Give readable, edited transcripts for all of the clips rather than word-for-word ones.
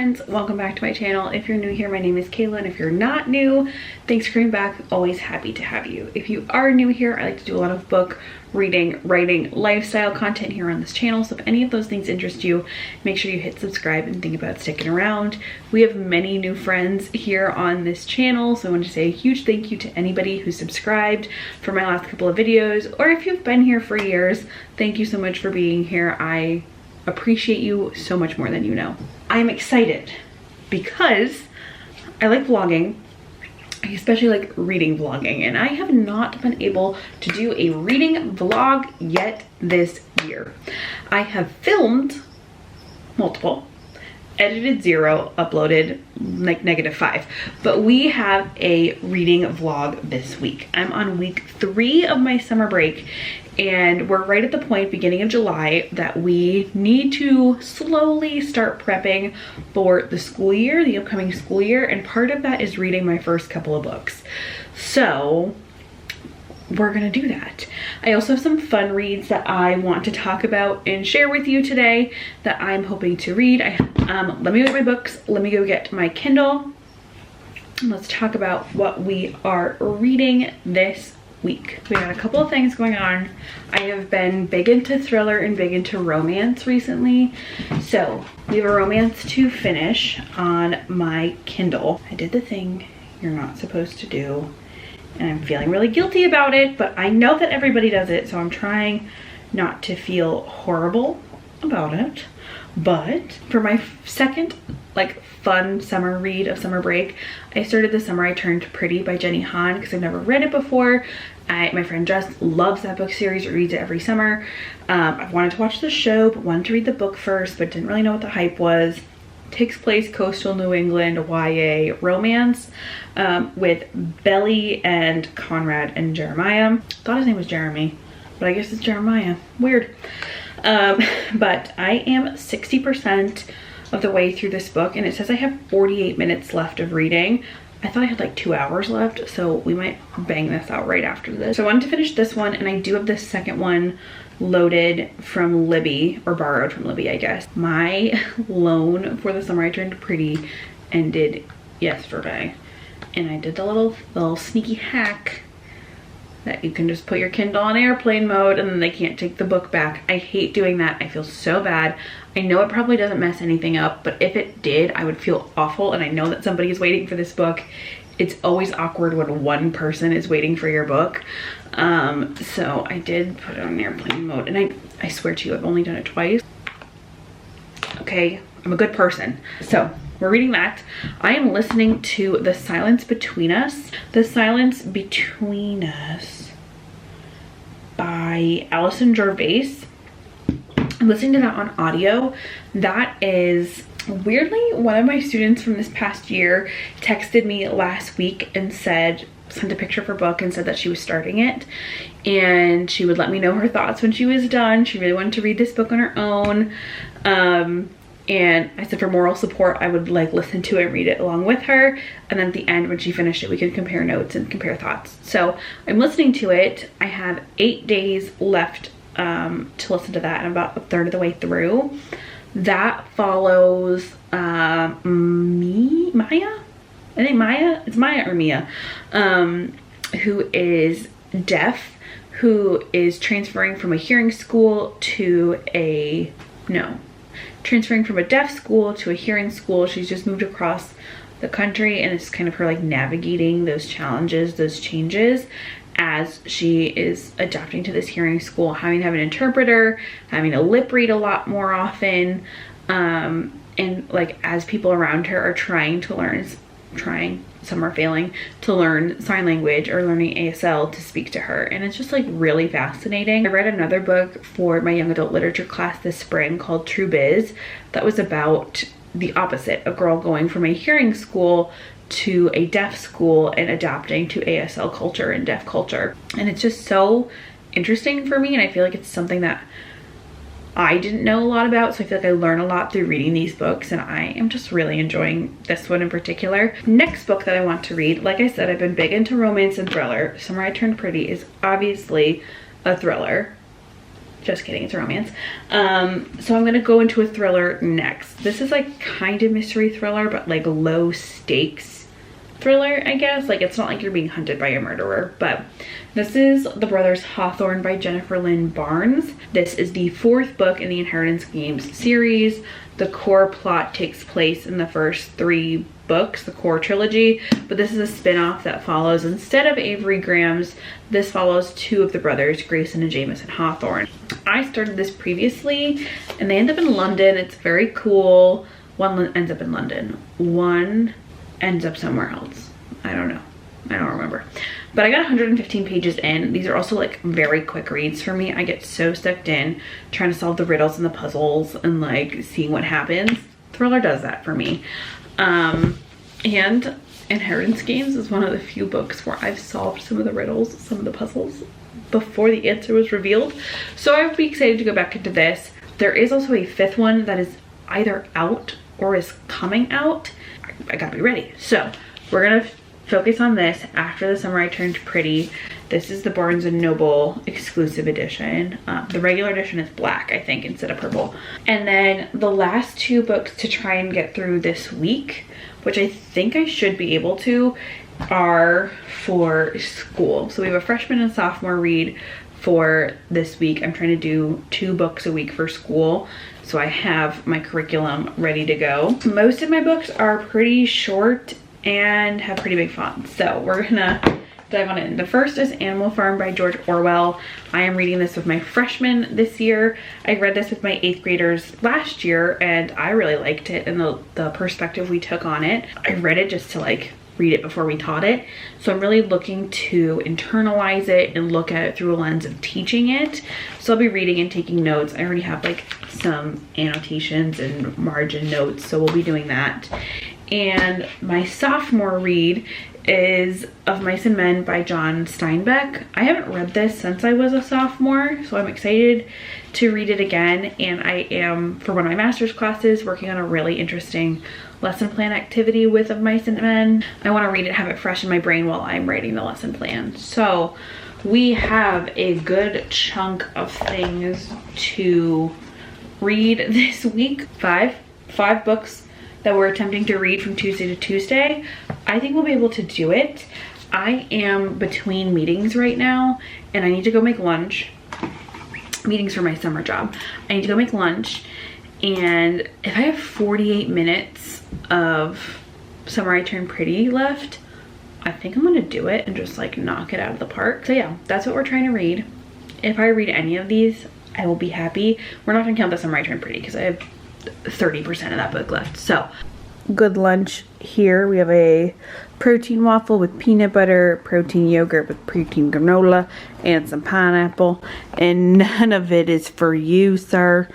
friends, welcome back to my channel. If you're new here, my name is Kayla, and if you're not new, thanks for coming back. Always happy to have you. If you are new here, I like to do a lot of book reading, writing, lifestyle content here on this channel. So if any of those things interest you, make sure you hit subscribe and think about sticking around. We have many new friends here on this channel, so I want to say a huge thank you to anybody who subscribed for my last couple of videos, or if you've been here for years, thank you so much for being here. I appreciate you so much more than you know. I'm excited because I like vlogging. I especially like reading vlogging, and I have not been able to do a reading vlog yet this year. I have filmed multiple, edited 0, uploaded like -5, but we have a reading vlog this week. I'm on week 3 of my summer break, and we're right at the point, beginning of July, that we need to slowly start prepping for the school year, the upcoming school year, and part of that is reading my first couple of books. So we're gonna do that. I also have some fun reads that I want to talk about and share with you today that I'm hoping to read. Let me go get my books, let me go get my Kindle, and let's talk about what we are reading this week. We got a couple of things going on. I have been big into thriller and big into romance recently. So we have a romance to finish on my Kindle. I did the thing you're not supposed to do, and I'm feeling really guilty about it, but I know that everybody does it, so I'm trying not to feel horrible about it. But for my second like fun summer read of summer break, I started The Summer I Turned Pretty by Jenny Han because I've never read it before. My friend Jess loves that book series, reads it every summer. I've wanted to watch the show, but wanted to read the book first, but didn't really know what the hype was. Takes place coastal New England, YA romance with Belly and Conrad and Jeremiah. Thought his name was Jeremy, but I guess it's Jeremiah. Weird. But I am 60% of the way through this book, and it says I have 48 minutes left of reading. I thought I had like 2 hours left, so we might bang this out right after this. So I wanted to finish this one, and I do have the second one loaded from Libby, or borrowed from Libby, I guess. My loan for The Summer I Turned Pretty ended yesterday, and I did the little sneaky hack that you can just put your Kindle on airplane mode and then they can't take the book back. I hate doing that. I feel so bad. I know it probably doesn't mess anything up, but if it did, I would feel awful, and I know that somebody is waiting for this book. It's always awkward when one person is waiting for your book. So I did put it on airplane mode, and I swear to you, I've only done it twice. Okay, I'm a good person. So we're reading that. I am listening to The Silence Between Us. The Silence Between Us by Alison Gervais. I'm listening to that on audio. That is weirdly, one of my students from this past year texted me last week and sent a picture of her book and said that she was starting it, and she would let me know her thoughts when she was done. She really wanted to read this book on her own. And I said for moral support, I would like listen to it and read it along with her. And then at the end, when she finished it, we could compare notes and compare thoughts. So I'm listening to it. I have 8 days left to listen to that, and I'm about a third of the way through. That follows Maya? I think Maya, it's Maya or Mia, who is deaf, who is transferring from a hearing school to transferring from a deaf school to a hearing school. She's just moved across the country, and it's kind of her like navigating those challenges, those changes, as she is adapting to this hearing school, having to have an interpreter, having to lip read a lot more often, and like as people around her are trying, some are failing to learn sign language or learning ASL to speak to her. And it's just like really fascinating. I read another book for my young adult literature class this spring called True Biz that was about the opposite, a girl going from a hearing school to a deaf school and adapting to ASL culture and deaf culture. And it's just so interesting for me, and I feel like it's something that I didn't know a lot about, so I feel like I learn a lot through reading these books, and I am just really enjoying this one in particular. Next book that I want to read, like I said, I've been big into romance and thriller. Summer I Turned Pretty is obviously a thriller. Just kidding, it's a romance. So I'm gonna go into a thriller next. This is like kind of mystery thriller, but like low stakes thriller, I guess. Like it's not like you're being hunted by a murderer, but this is The Brothers Hawthorne by Jennifer Lynn Barnes. This is the 4th book in the Inheritance Games series. The core plot takes place in the first 3 books, the core trilogy, but this is a spin-off that follows, instead of Avery Graham's, this follows 2 of the brothers, Grayson and Jameson Hawthorne. I started this previously and they end up in London. It's very cool. One ends up in London, one ends up somewhere else. I don't know, I don't remember, but I got 115 pages in. These are also like very quick reads for me. I get so sucked in trying to solve the riddles and the puzzles and like seeing what happens. Thriller does that for me. And Inheritance Games is one of the few books where I've solved some of the riddles, some of the puzzles before the answer was revealed. So I would be excited to go back into this. There is also a 5th one that is either out or is coming out. I gotta be ready. So we're gonna focus on this after The Summer I Turned Pretty. This is the Barnes & Noble exclusive edition. The regular edition is black, I think, instead of purple. And then the last 2 books to try and get through this week, which I think I should be able to, are for school. So we have a freshman and sophomore read for this week. I'm trying to do 2 books a week for school, so I have my curriculum ready to go. Most of my books are pretty short and have pretty big fonts, so we're gonna dive on in. The first is Animal Farm by George Orwell. I am reading this with my freshmen this year. I read this with my 8th graders last year and I really liked it and the perspective we took on it. I read it just to like read it before we taught it, so I'm really looking to internalize it and look at it through a lens of teaching it. So I'll be reading and taking notes. I already have like some annotations and margin notes, so we'll be doing that. And my sophomore read is Of Mice and Men by John Steinbeck. I haven't read this since I was a sophomore, so I'm excited to read it again. And I am, for one of my master's classes, working on a really interesting lesson plan activity with Of Mice and Men. I want to read it, have it fresh in my brain while I'm writing the lesson plan. So we have a good chunk of things to read this week. Five books that we're attempting to read from Tuesday to Tuesday. I think we'll be able to do it. I am between meetings right now and I need to go make lunch. Meetings for my summer job. I need to go make lunch, and if I have 48 minutes of Summer I Turned Pretty left, I think I'm gonna do it and just like knock it out of the park. So yeah, that's what we're trying to read. If I read any of these, I will be happy. We're not gonna count the Summer I Turned Pretty because I have 30% of that book left. So good lunch here. We have a protein waffle with peanut butter, protein yogurt with protein granola, and some pineapple. And none of it is for you, sir.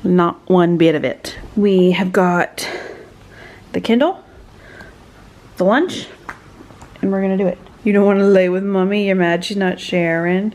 Not one bit of it. We have got the Kindle, the lunch, and we're gonna do it. You don't want to lay with mommy? You're mad she's not sharing?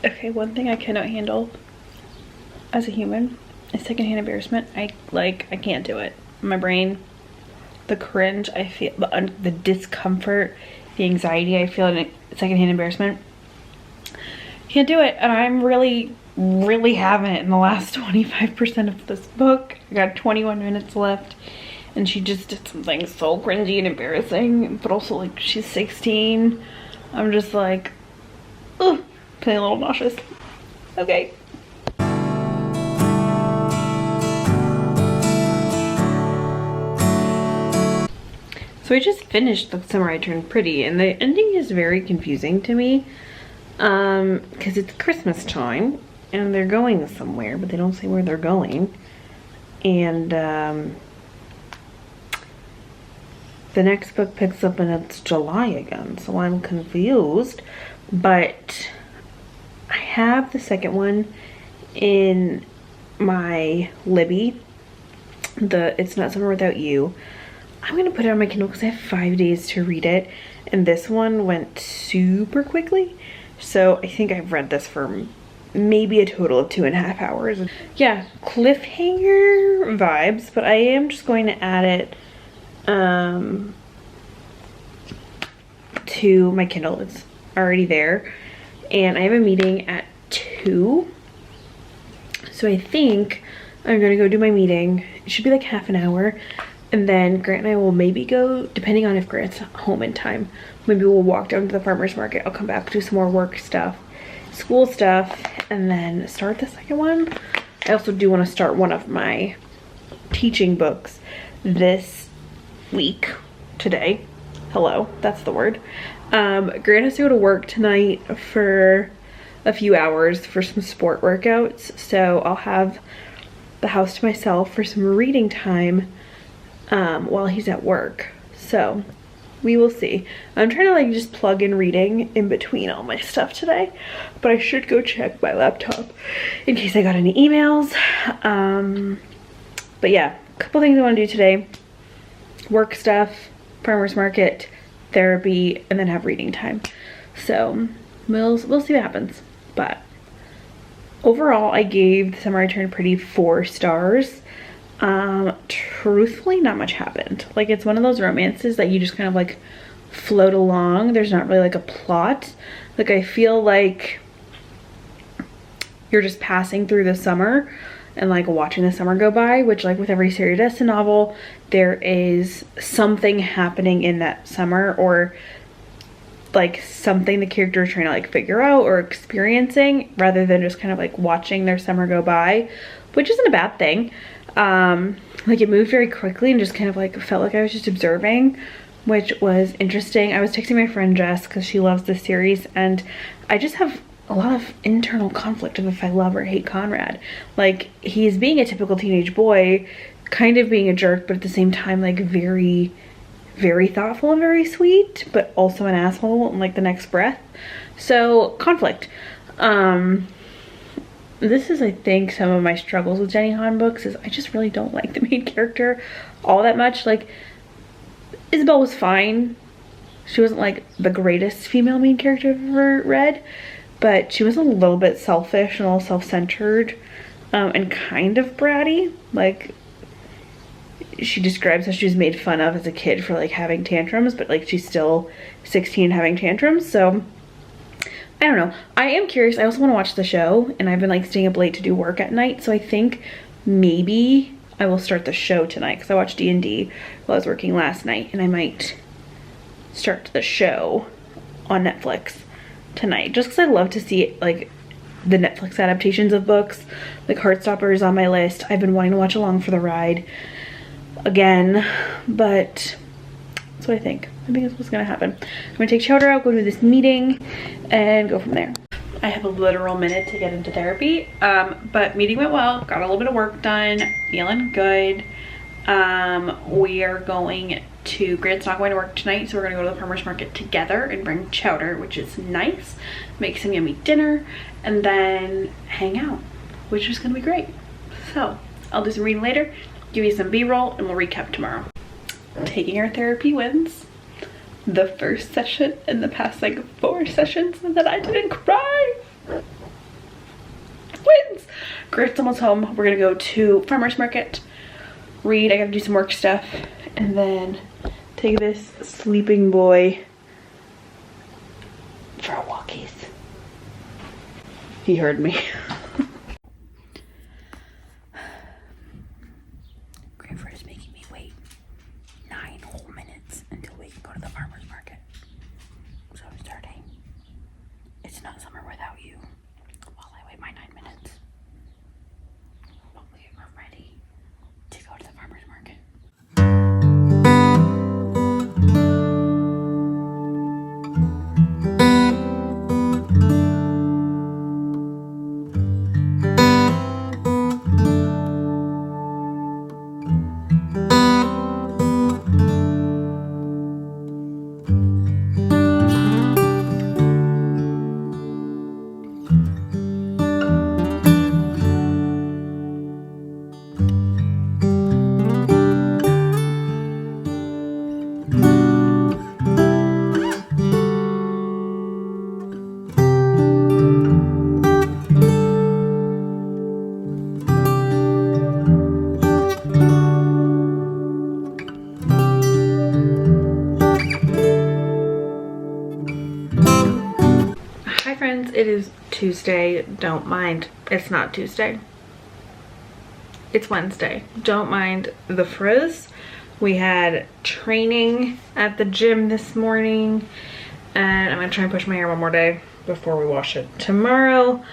Okay, one thing I cannot handle as a human is secondhand embarrassment. I can't do it. My brain, the cringe I feel, the discomfort, the anxiety I feel in secondhand embarrassment, can't do it. And I'm really really having it in the last 25% of this book. I got 21 minutes left, and she just did something so cringy and embarrassing, but also like she's 16. I'm just like, ugh, feeling a little nauseous. Okay. So I just finished The Summer I Turned Pretty, and the ending is very confusing to me because it's Christmas time and they're going somewhere, but they don't say where they're going. And the next book picks up and it's July again, so I'm confused. But I have the second one in my Libby, the It's Not Summer Without You. I'm gonna put it on my Kindle because I have 5 days to read it, and this one went super quickly. So I think I've read this for maybe a total of 2.5 hours. Yeah, cliffhanger vibes, but I am just going to add it to my Kindle. It's already there, and I have a meeting at 2. So I think I'm gonna go do my meeting. It should be like half an hour. And then Grant and I will maybe go, depending on if Grant's home in time, maybe we'll walk down to the farmer's market. I'll come back, do some more work stuff, school stuff, and then start the second one. I also do want to start one of my teaching books this week, today. Hello, that's the word. Grant has to go to work tonight for a few hours for some sport workouts. So I'll have the house to myself for some reading time while he's at work. So we will see. I'm trying to like just plug in reading in between all my stuff today, but I should go check my laptop in case I got any emails. But yeah, a couple things I want to do today: work stuff, farmer's market, therapy, and then have reading time. So we'll see what happens. But overall, I gave The Summer I Turned Pretty 4 stars. Truthfully, not much happened. Like, it's one of those romances that you just kind of like float along. There's not really like a plot. Like, I feel like you're just passing through the summer and like watching the summer go by, which like with every Sarah Destin novel, there is something happening in that summer, or like something the character is trying to like figure out or experiencing, rather than just kind of like watching their summer go by, which isn't a bad thing. Like, it moved very quickly and just kind of like felt like I was just observing, which was interesting. I was texting my friend Jess because she loves this series, and I just have a lot of internal conflict of if I love or hate Conrad. Like, he's being a typical teenage boy, kind of being a jerk, but at the same time like very, very thoughtful and very sweet, but also an asshole in like the next breath. So conflict. This is, I think, some of my struggles with Jenny Han books, is I just really don't like the main character all that much. Like, Isabel was fine. She wasn't like the greatest female main character I've ever read, but she was a little bit selfish and a little self-centered, and kind of bratty. Like, she describes how she was made fun of as a kid for like having tantrums, but like she's still 16 having tantrums. So I don't know. I am curious. I also want to watch the show, and I've been like staying up late to do work at night. So I think maybe I will start the show tonight, because I watched D&D while I was working last night, and I might start the show on Netflix tonight, just because I love to see like the Netflix adaptations of books. Like, Heartstopper is on my list. I've been wanting to watch Along for the Ride again, but that's what I think. I think that's what's gonna happen. I'm gonna take Chowder out, go to this meeting, and go from there. I have a literal minute to get into therapy, but meeting went well, got a little bit of work done, feeling good. We are going to, Grant's not going to work tonight, so we're gonna go to the farmer's market together and bring Chowder, which is nice, make some yummy dinner, and then hang out, which is gonna be great. So I'll do some reading later, give you some b-roll, and we'll recap tomorrow. Taking our therapy wins. The first session in the past like 4 sessions that I didn't cry. Wins! Grant's almost home. We're gonna go to farmer's market, read. I gotta do some work stuff, and then take this sleeping boy for a walkies. He heard me. Tuesday. Don't mind. It's not Tuesday. It's Wednesday. Don't mind the frizz. We had training at the gym this morning, and I'm gonna try and push my hair one more day before we wash it tomorrow.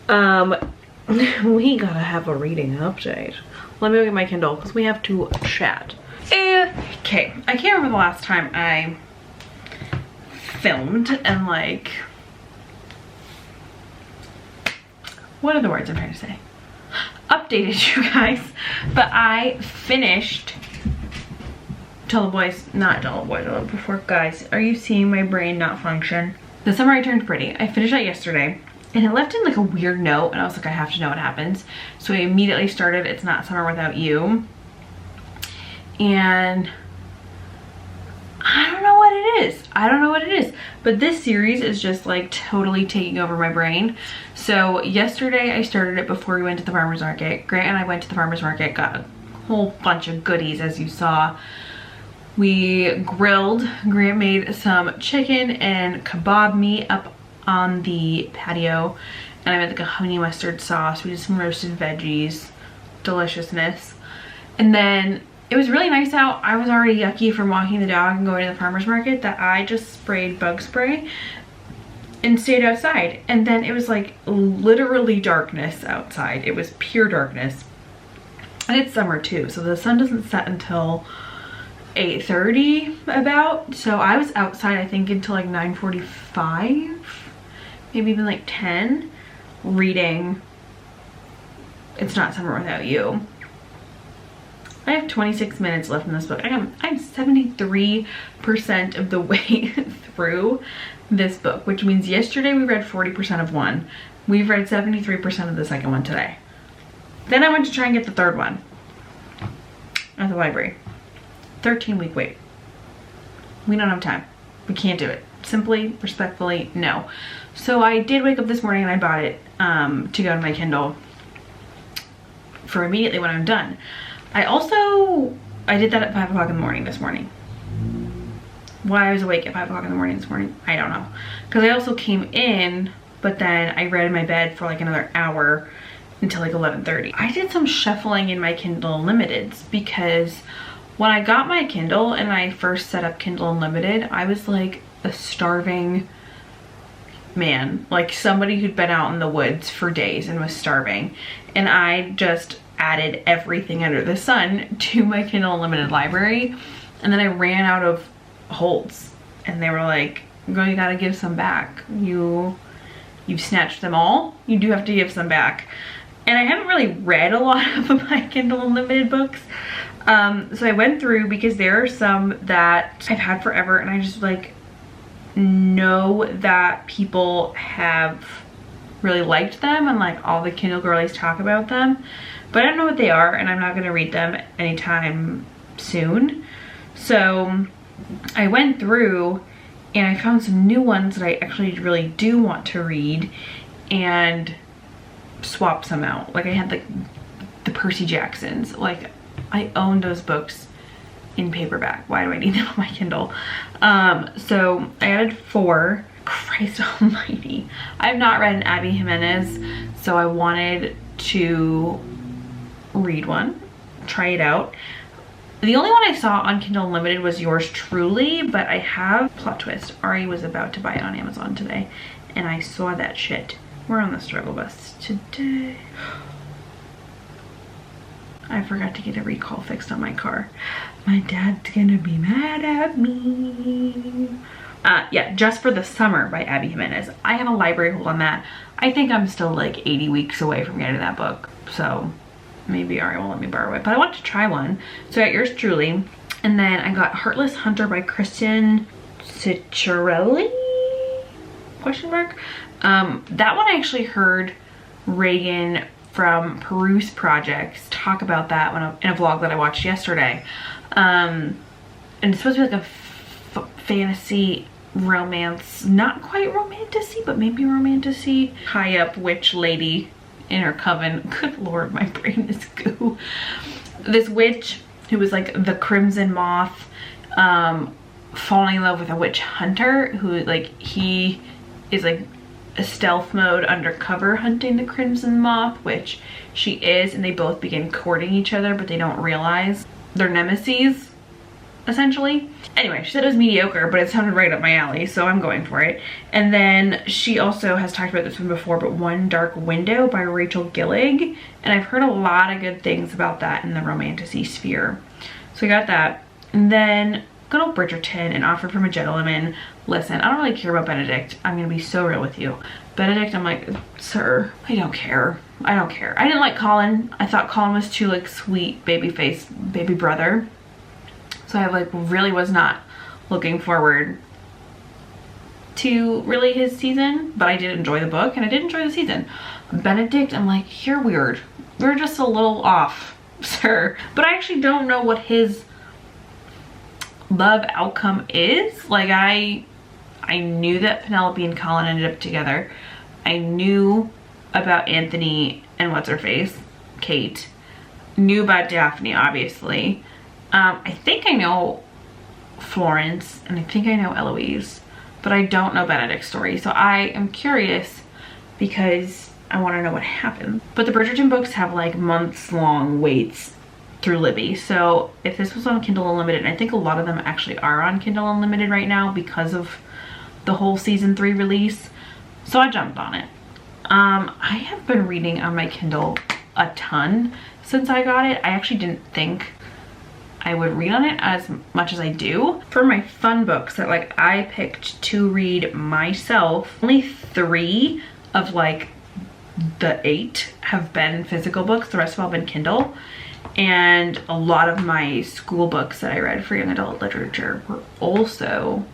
We gotta have a reading update. Let me go get my Kindle because we have to chat. Okay, I can't remember the last time I filmed and like, what are the words I'm trying to say? Updated you guys, but I finished Tell the Boys, not Tell the Boys, before guys. Are you seeing my brain not function? The Summer I Turned Pretty. I finished that yesterday and it left in like a weird note and I was like, I have to know what happens. So I immediately started It's Not Summer Without You. And I don't know what it is. I don't know what it is. But this series is just like totally taking over my brain. So yesterday I started it before we went to the farmer's market. Grant and I went to the farmer's market, got a whole bunch of goodies as you saw. We grilled. Grant made some chicken and kebab meat up on the patio. And I made like a honey mustard sauce. We did some roasted veggies. Deliciousness. And then it was really nice out. I was already yucky from walking the dog and going to the farmer's market that I just sprayed bug spray and stayed outside. And then it was like literally darkness outside. It was pure darkness. And it's summer too, so the sun doesn't set until 8:30 about. So I was outside I think until like 9:45, maybe even like 10, reading It's Not Summer Without You. I have 26 minutes left in this book. I'm 73% of the way through this book, which means yesterday we read 40% of one. We've read 73% of the second one today. Then I went to try and get the third one at the library. 13-week wait. We don't have time. We can't do it. Simply, respectfully, no. So I did wake up this morning and I bought it to go to my Kindle for immediately when I'm done. I did that at 5 o'clock in the morning this morning. Why I was awake at 5 o'clock in the morning this morning, I don't know. Because I also came in, but then I read in my bed for like another hour until like 11:30. I did some shuffling in my Kindle Unlimiteds because when I got my Kindle and I first set up Kindle Unlimited, I was like a starving man. Like somebody who'd been out in the woods for days and was starving. And I just added everything under the sun to my Kindle Unlimited library, and then I ran out of holds and they were like, girl, you gotta give some back. You've snatched them all, you do have to give some back. And I haven't really read a lot of my Kindle Unlimited books, so I went through because there are some that I've had forever and I just like know that people have really liked them and like all the Kindle girlies talk about them, but I don't know what they are and I'm not gonna read them anytime soon. So I went through and I found some new ones that I actually really do want to read and swap some out. Like I had like the Percy Jacksons. Like I own those books in paperback. Why do I need them on my Kindle? So I added 4. Christ almighty. I have not read an Abby Jimenez, so I wanted to read one, try it out. The only one I saw on Kindle Unlimited was Yours Truly, but I have, plot twist, Ari was about to buy it on Amazon today and I saw that shit. We're on the struggle bus today. I forgot to get a recall fixed on my car. My dad's gonna be mad at me. Yeah, Just for the Summer by Abby Jimenez. I have a library hold on that. I think I'm still like 80 weeks away from getting that book. So maybe Ari will let me borrow it. But I want to try one. So I got Yours Truly. And then I got Heartless Hunter by Kiersten Ciccarelli? Question mark? That one I actually heard Reagan from Peruse Projects talk about that in a vlog that I watched yesterday. And it's supposed to be like a fantasy romance, not quite romantasy, but maybe romantasy. High up witch lady in her coven. Good lord, my brain is goo. This witch who was like the Crimson Moth, falling in love with a witch hunter who like he is like a stealth mode undercover hunting the Crimson Moth, which she is, and they both begin courting each other, but they don't realize they're nemesis, essentially. Anyway, she said it was mediocre, but it sounded right up my alley, so I'm going for it. And then she also has talked about this one before, but One Dark Window by Rachel Gillig, and I've heard a lot of good things about that in the romantasy sphere. So I got that. And then good old Bridgerton and Offer from a Gentleman. Listen, I don't really care about Benedict. I'm gonna be so real with you. Benedict, I'm like, sir, I don't care. I don't care. I didn't like Colin. I thought Colin was too like sweet baby face, baby brother. So I like really was not looking forward to really his season, but I did enjoy the book and I did enjoy the season. Benedict, I'm like, you're weird. You're just a little off, sir. But I actually don't know what his love outcome is. Like I knew that Penelope and Colin ended up together. I knew about Anthony and what's her face, Kate. Knew about Daphne, obviously. I think I know Florence and I think I know Eloise, but I don't know Benedict's story. So I am curious because I want to know what happened. But the Bridgerton books have like months long waits through Libby. So if this was on Kindle Unlimited, and I think a lot of them actually are on Kindle Unlimited right now because of the whole season 3 release. So I jumped on it. I have been reading on my Kindle a ton since I got it. I actually didn't think I would read on it as much as I do. For my fun books that like I picked to read myself, only 3 of like the 8 have been physical books. The rest have all been Kindle. And a lot of my school books that I read for young adult literature were also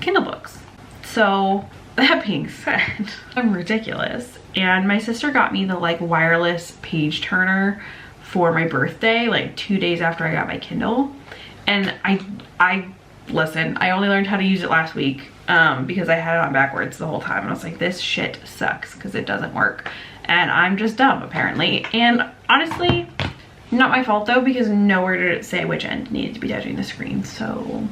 Kindle books. So that being said, I'm ridiculous. And my sister got me the like wireless page turner for my birthday, like 2 days after I got my Kindle. And I listen, I only learned how to use it last week because I had it on backwards the whole time. And I was like, this shit sucks because it doesn't work. And I'm just dumb apparently. And honestly, not my fault though, because nowhere did it say which end needed to be touching the screen. So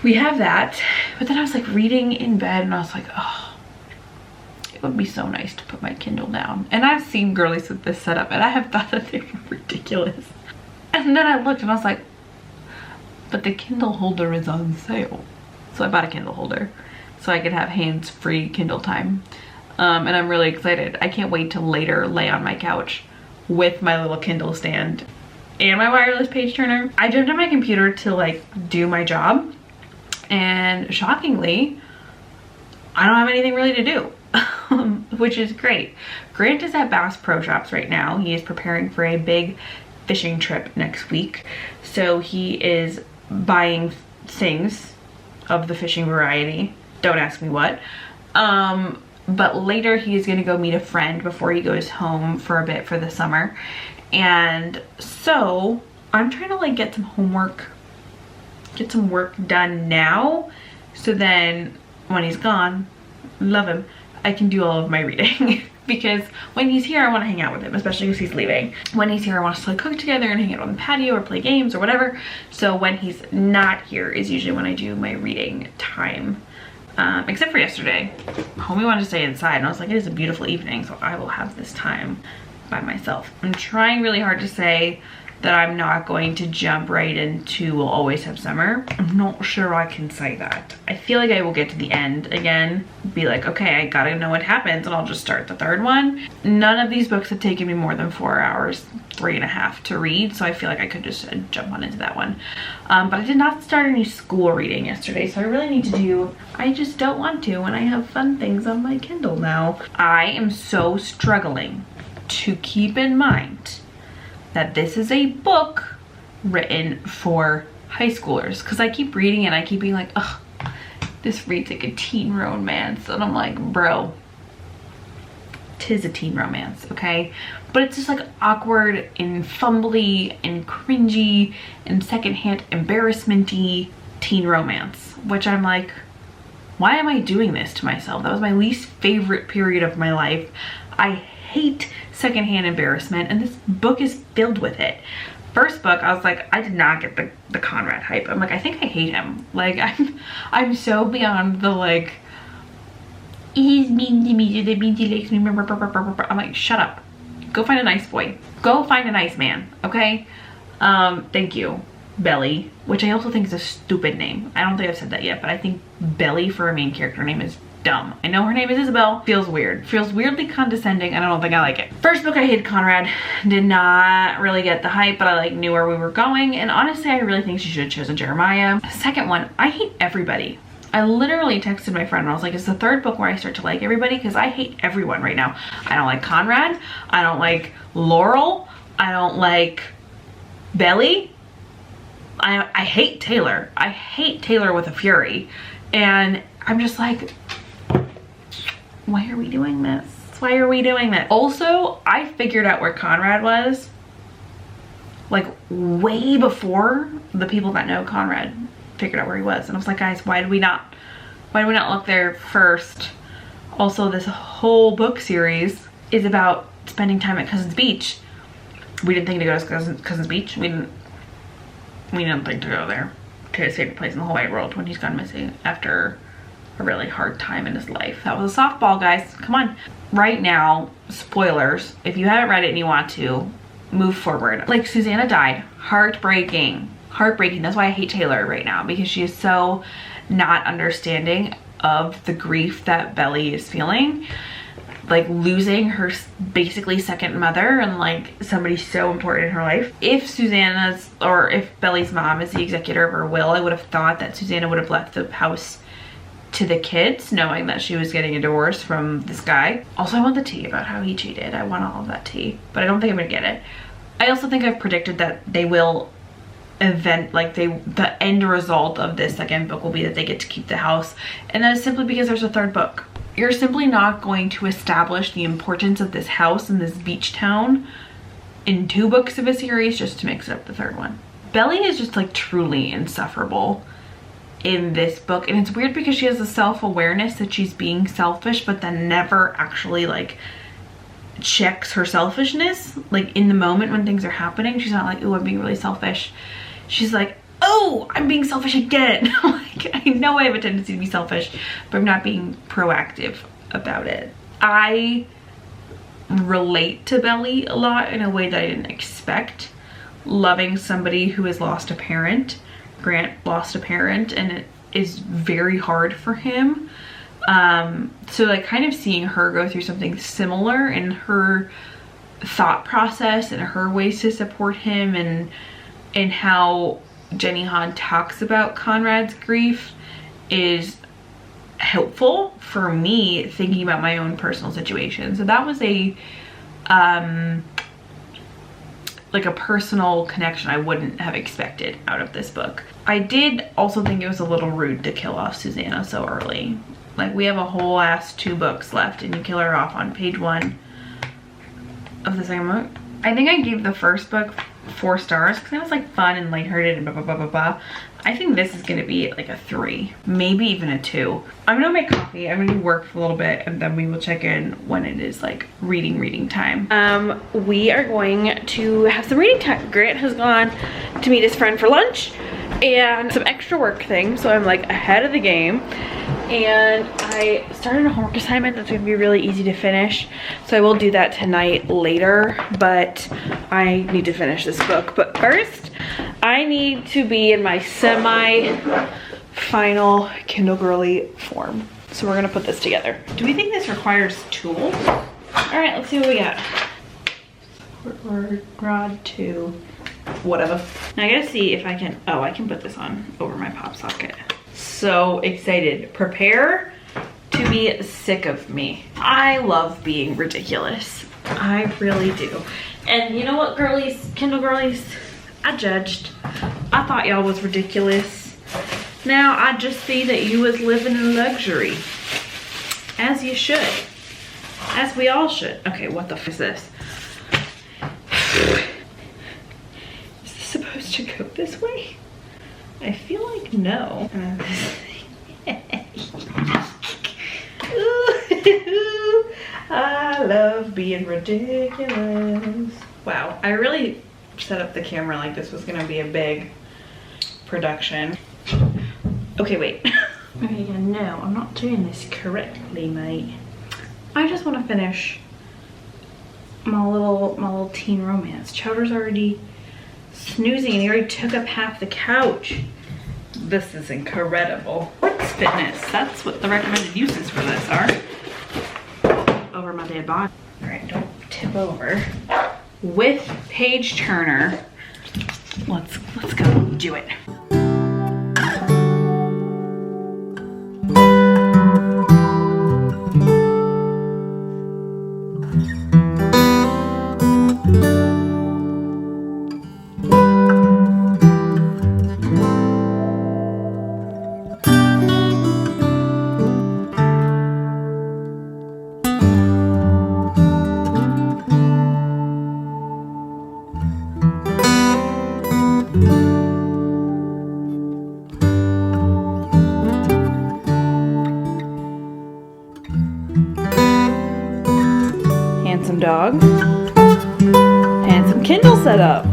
we have that. But then I was like reading in bed and I was like, oh, it would be so nice to put my Kindle down. And I've seen girlies with this setup and I have thought that they were ridiculous. And then I looked and I was like, but the Kindle holder is on sale. So I bought a Kindle holder so I could have hands-free Kindle time. And I'm really excited. I can't wait to later lay on my couch with my little Kindle stand and my wireless page turner. I jumped on my computer to like do my job, and shockingly, I don't have anything really to do, which is great. Grant is at Bass Pro Shops right now. He is preparing for a big fishing trip next week. So he is buying things of the fishing variety. Don't ask me what. But later he is going to go meet a friend before he goes home for a bit for the summer. And so I'm trying to like get some homework, get some work done now. So then when he's gone, love him, I can do all of my reading. Because when he's here, I want to hang out with him, especially because he's leaving. When he's here, I want us to like cook together and hang out on the patio or play games or whatever. So when he's not here is usually when I do my reading time. Except for yesterday. Homie wanted to stay inside and I was like, it is a beautiful evening, so I will have this time by myself. I'm trying really hard to say that I'm not going to jump right into We'll Always Have Summer. I'm not sure I can say that. I feel like I will get to the end again, be like, okay, I gotta know what happens, and I'll just start the third one. None of these books have taken me more than 4 hours, 3.5 to read, so I feel like I could just jump on into that one. But I did not start any school reading yesterday, so I really need to do, I just don't want to when I have fun things on my Kindle now. I am so struggling to keep in mind that this is a book written for high schoolers, because I keep reading it and I keep being like, ugh, this reads like a teen romance, and I'm like, bro, 'tis a teen romance, okay? But it's just like awkward and fumbly and cringy and secondhand embarrassment-y teen romance, which I'm like, why am I doing this to myself? That was my least favorite period of my life. I hate secondhand embarrassment, and this book is filled with it. First book, I was like, I did not get the Conrad hype. I'm like, I think I hate him. Like, I'm so beyond the like he's mean to me, that means he likes me. I'm like, shut up. Go find a nice boy. Go find a nice man, okay? Thank you, Belly, which I also think is a stupid name. I don't think I've said that yet, but I think Belly for a main character name is dumb. I know her name is Isabel. Feels weird. Feels weirdly condescending, and I don't think I like it. First book, I hated Conrad. Did not really get the hype, but I like knew where we were going, and honestly, I really think she should have chosen Jeremiah. Second one, I hate everybody. I literally texted my friend and I was like, it's the third book where I start to like everybody because I hate everyone right now. I don't like Conrad. I don't like Laurel. I don't like Belly. I hate Taylor. I hate Taylor with a fury. And I'm just like, why are we doing this? Why are we doing this? Also, I figured out where Conrad was like way before the people that know Conrad figured out where he was. And I was like, guys, why did we not look there first? Also, this whole book series is about spending time at Cousins Beach. We didn't think to go to Cousins Beach. We didn't think to go there, to his favorite place in the whole wide world, when he's gone missing after a really hard time in his life. That was a softball, guys. Come on. Right now, spoilers, if you haven't read it and you want to, move forward. Like, Susanna died. Heartbreaking. Heartbreaking. That's why I hate Taylor right now, because she is so not understanding of the grief that Belly is feeling. Like, losing her basically second mother and like somebody so important in her life. If Susanna's, or if Belly's mom is the executor of her will, I would have thought that Susanna would have left the house to the kids, knowing that she was getting a divorce from this guy. Also, I want the tea about how he cheated. I want all of that tea, but I don't think I'm gonna get it. I also think I've predicted that they will the end result of this second book will be that they get to keep the house, and that is simply because there's a third book. You're simply not going to establish the importance of this house and this beach town in 2 books of a series just to mix up the third one. Belly is just like truly insufferable in this book, and it's weird because she has a self-awareness that she's being selfish, but then never actually like checks her selfishness. Like, in the moment when things are happening, she's not like, oh, I'm being really selfish. She's like, oh, I'm being selfish again. Like, I know I have a tendency to be selfish, but I'm not being proactive about it. I relate to Belly a lot in a way that I didn't expect. Loving somebody who has lost a parent. Grant lost a parent, and it is very hard for him. So like, kind of seeing her go through something similar in her thought process and her ways to support him, and how Jenny Han talks about Conrad's grief is helpful for me thinking about my own personal situation. So that was a like a personal connection I wouldn't have expected out of this book. I did also think it was a little rude to kill off Susanna so early. Like, we have a whole ass 2 books left and you kill her off on page 1 of the second book. I think I gave the first book 4 stars because it was like fun and lighthearted and blah blah blah blah blah. I think this is gonna be like a 3, maybe even a 2. I'm gonna make coffee, I'm gonna do work for a little bit, and then we will check in when it is like reading time. We are going to have some reading time. Grant has gone to meet his friend for lunch and some extra work things, so I'm like ahead of the game. And I started a homework assignment that's gonna be really easy to finish, so I will do that tonight later, but I need to finish this book. But first, I need to be in my semi-final Kindle Girly form. So we're gonna put this together. Do we think this requires tools? All right, let's see what we got. Rod 2, whatever. Now I gotta see if I can, oh, I can put this on over my pop socket. So excited. Prepare to be sick of me. I love being ridiculous. I really do. And you know what, girlies, Kindle girlies? I judged. I thought y'all was ridiculous. Now I just see that you was living in luxury. As you should. As we all should. Okay, what the f is this? Is this supposed to go this way? I feel like no. I love being ridiculous. Wow, I really set up the camera like this was gonna be a big production. Okay, wait. Okay, yeah, no, I'm not doing this correctly, mate. I just want to finish my little teen romance. Chowder's already snoozing and he already took up half the couch. This is incredible. Sports fitness, that's what the recommended uses for this are. Over my dead body. All right, don't tip over. With page turner, let's go do it. Handsome dog. Handsome Kindle setup.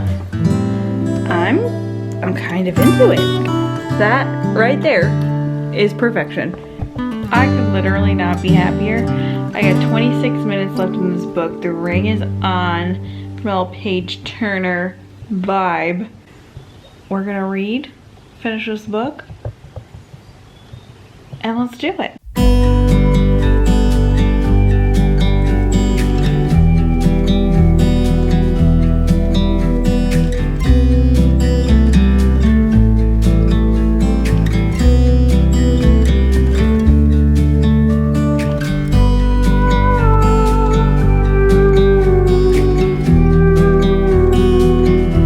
I'm kind of into it. That right there is perfection. I could literally not be happier. I got 26 minutes left in this book. The ring is on. Little page turner vibe. We're gonna read, finish this book, and let's do it.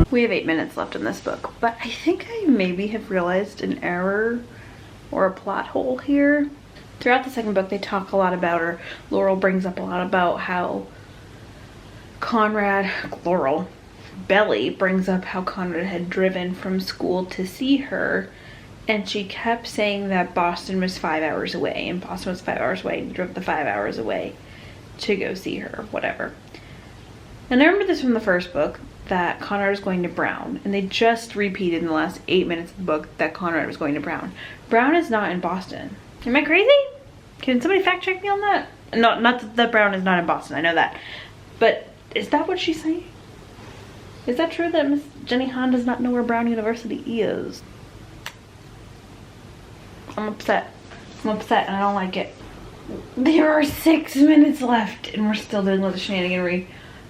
We have 8 minutes left in this book, but I think I maybe have realized an error or a plot hole here. Throughout the second book, they talk a lot about, or Laurel brings up a lot about how Belly brings up how Conrad had driven from school to see her, and she kept saying that Boston was 5 hours away, and Boston was 5 hours away, and he drove the 5 hours away to go see her, whatever. And I remember this from the first book, that Conrad was going to Brown, and they just repeated in the last 8 minutes of the book that Conrad was going to Brown. Brown is not in Boston. Am I crazy? Can somebody fact check me on that? No, not that Brown is not in Boston, I know that. But is that what she's saying? Is that true that Miss Jenny Han does not know where Brown University is? I'm upset. I'm upset and I don't like it. There are 6 minutes left and we're still doing all the shenaniganry.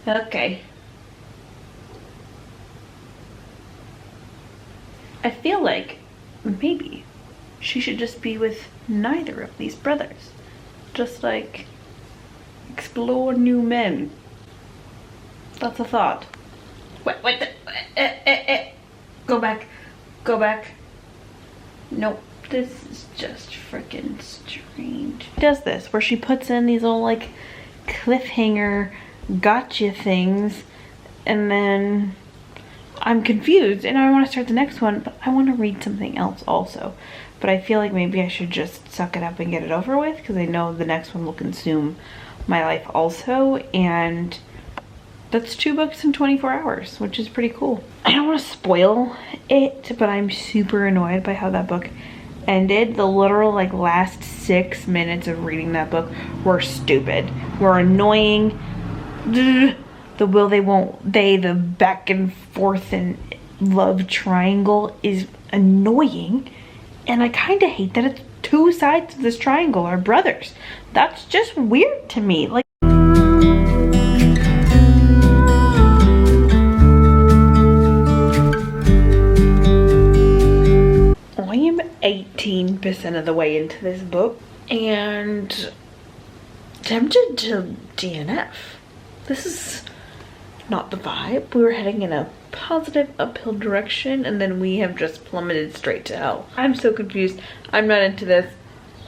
Okay. I feel like maybe she should just be with neither of these brothers. Just like explore new men. That's a thought. What the? Go back. Go back. Nope. This is just freaking strange. She does this where she puts in these little like cliffhanger gotcha things and then I'm confused and I want to start the next one, but I want to read something else also. But I feel like maybe I should just suck it up and get it over with because I know the next one will consume my life also, and that's 2 books in 24 hours, which is pretty cool. I don't want to spoil it, but I'm super annoyed by how that book ended. The literal like last 6 minutes of reading that book were stupid, were annoying. The will they won't they, the back and forth and love triangle is annoying, and I kind of hate that it's 2 sides of this triangle are brothers. That's just weird to me. Like, I am 18% of the way into this book and tempted to DNF. This is not the vibe. We were heading in a positive uphill direction and then we have just plummeted straight to hell. I'm so confused. I'm not into this.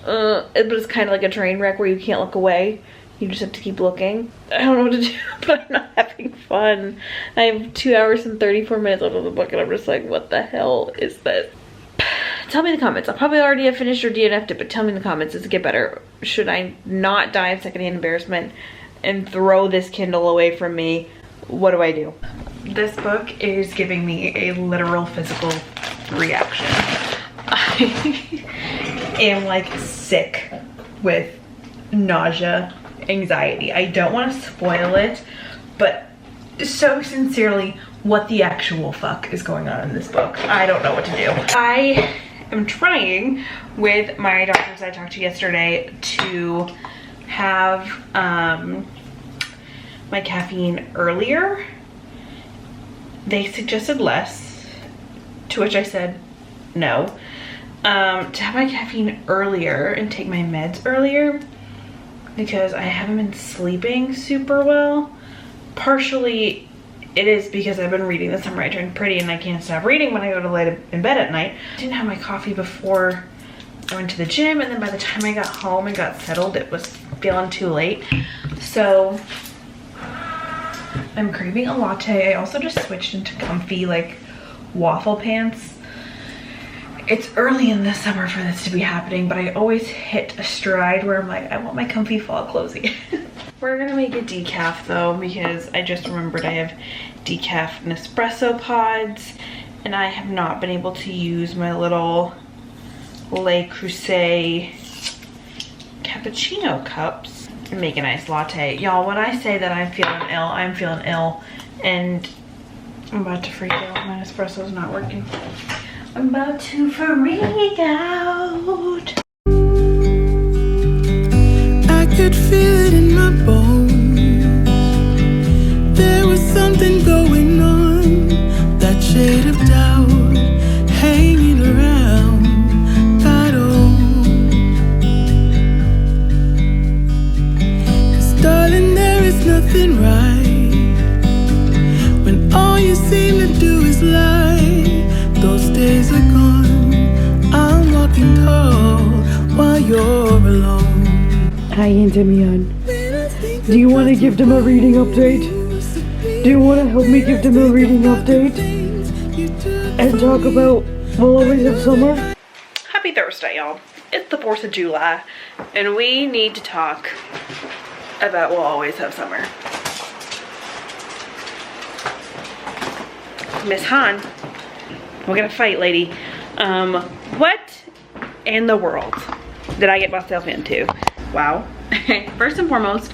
But it's kind of like a train wreck where you can't look away. You just have to keep looking. I don't know what to do, but I'm not having fun. I have 2 hours and 34 minutes left of the book and I'm just like, what the hell is this? Tell me in the comments. I'll probably already have finished or DNF'd it, but tell me in the comments, does it get better? Should I not die of secondhand embarrassment and throw this Kindle away from me? What do I do? This book is giving me a literal physical reaction. am like sick with nausea, anxiety. I don't want to spoil it, but so sincerely, what the actual fuck is going on in this book? I don't know what to do. I am trying with my doctors I talked to yesterday to have my caffeine earlier. They suggested less, to which I said no. To have my caffeine earlier and take my meds earlier because I haven't been sleeping super well. Partially it is because I've been reading The Summer I Turned Pretty and I can't stop reading when I go to lay in bed at night. I didn't have my coffee before I went to the gym, and then by the time I got home and got settled, it was feeling too late. So I'm craving a latte. I also just switched into comfy like waffle pants. It's early in the summer for this to be happening, but I always hit a stride where I'm like, I want my comfy fall clothes again. We're gonna make a decaf though, because I just remembered I have decaf Nespresso pods, and I have not been able to use my little Le Creuset cappuccino cups and make a nice latte. Y'all, when I say that I'm feeling ill, I'm feeling ill, and I'm about to freak out. My Nespresso's not working. I'm about to freak out. I could feel it in my bones. There was something going on. That shade of doubt hanging around. I don't. 'Cause darling, there is nothing right when all you seem to do is lie. Those days are gone. I'm walking tall while you're alone. Hi, Aunt Emion. Do you want to give them a reading update? Do you want to help me give them a reading update? And talk about We'll Always Have Summer? Happy Thursday, y'all. It's the 4th of July, and we need to talk about We'll Always Have Summer. Miss Han, we're gonna fight, lady. What in the world did I get myself into? Wow. First and foremost,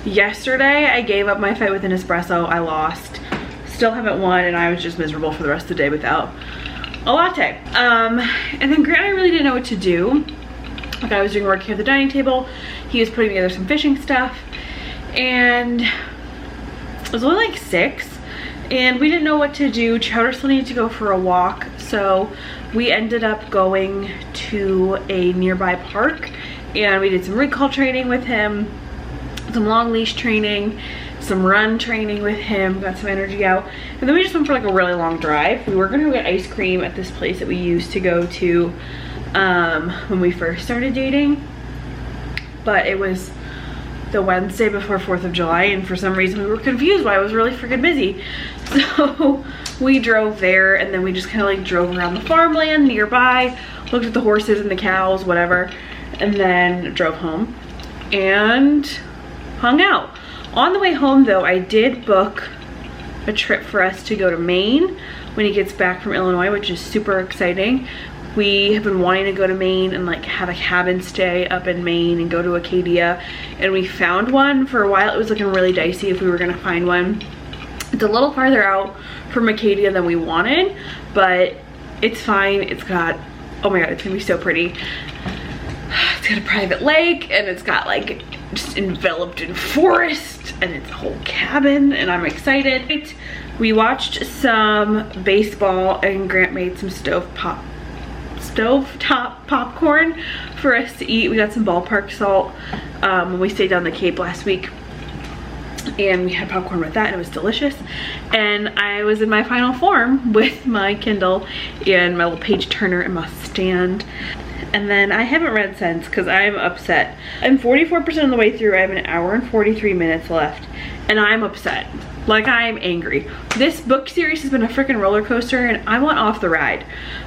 yesterday I gave up my fight with an espresso. I lost. Still haven't won, and I was just miserable for the rest of the day without a latte. And then Grant and I really didn't know what to do. Like, I was doing work here at the dining table. He was putting together some fishing stuff, and it was only like 6. And we didn't know what to do. Chowder still needed to go for a walk, so we ended up going to a nearby park, and we did some recall training with him, some long leash training, some run training with him, got some energy out, and then we just went for like a really long drive. We were gonna go get ice cream at this place that we used to go to when we first started dating, but it was the Wednesday before 4th of July, and for some reason we were confused why I was really freaking busy. So we drove there, and then we just kind of like drove around the farmland nearby, looked at the horses and the cows, whatever, and then drove home and hung out. On the way home though, I did book a trip for us to go to Maine when he gets back from Illinois, which is super exciting. We have been wanting to go to Maine and like have a cabin stay up in Maine and go to Acadia, and we found one. For a while it was looking really dicey if we were gonna find one. It's a little farther out from Acadia than we wanted, but it's fine. It's got, oh my god, it's gonna be so pretty. It's got a private lake, and it's got like just enveloped in forest, and it's a whole cabin, and I'm excited. We watched some baseball, and Grant made some stovetop popcorn for us to eat. We got some ballpark salt when we stayed down the Cape last week, and we had popcorn with that, and it was delicious. And I was in my final form with my Kindle and my little page turner and my stand. And then I haven't read since because I'm upset. I'm 44% of the way through. I have an hour and 43 minutes left, and I'm upset. Like, I'm angry. This book series has been a freaking roller coaster, and I want off the ride.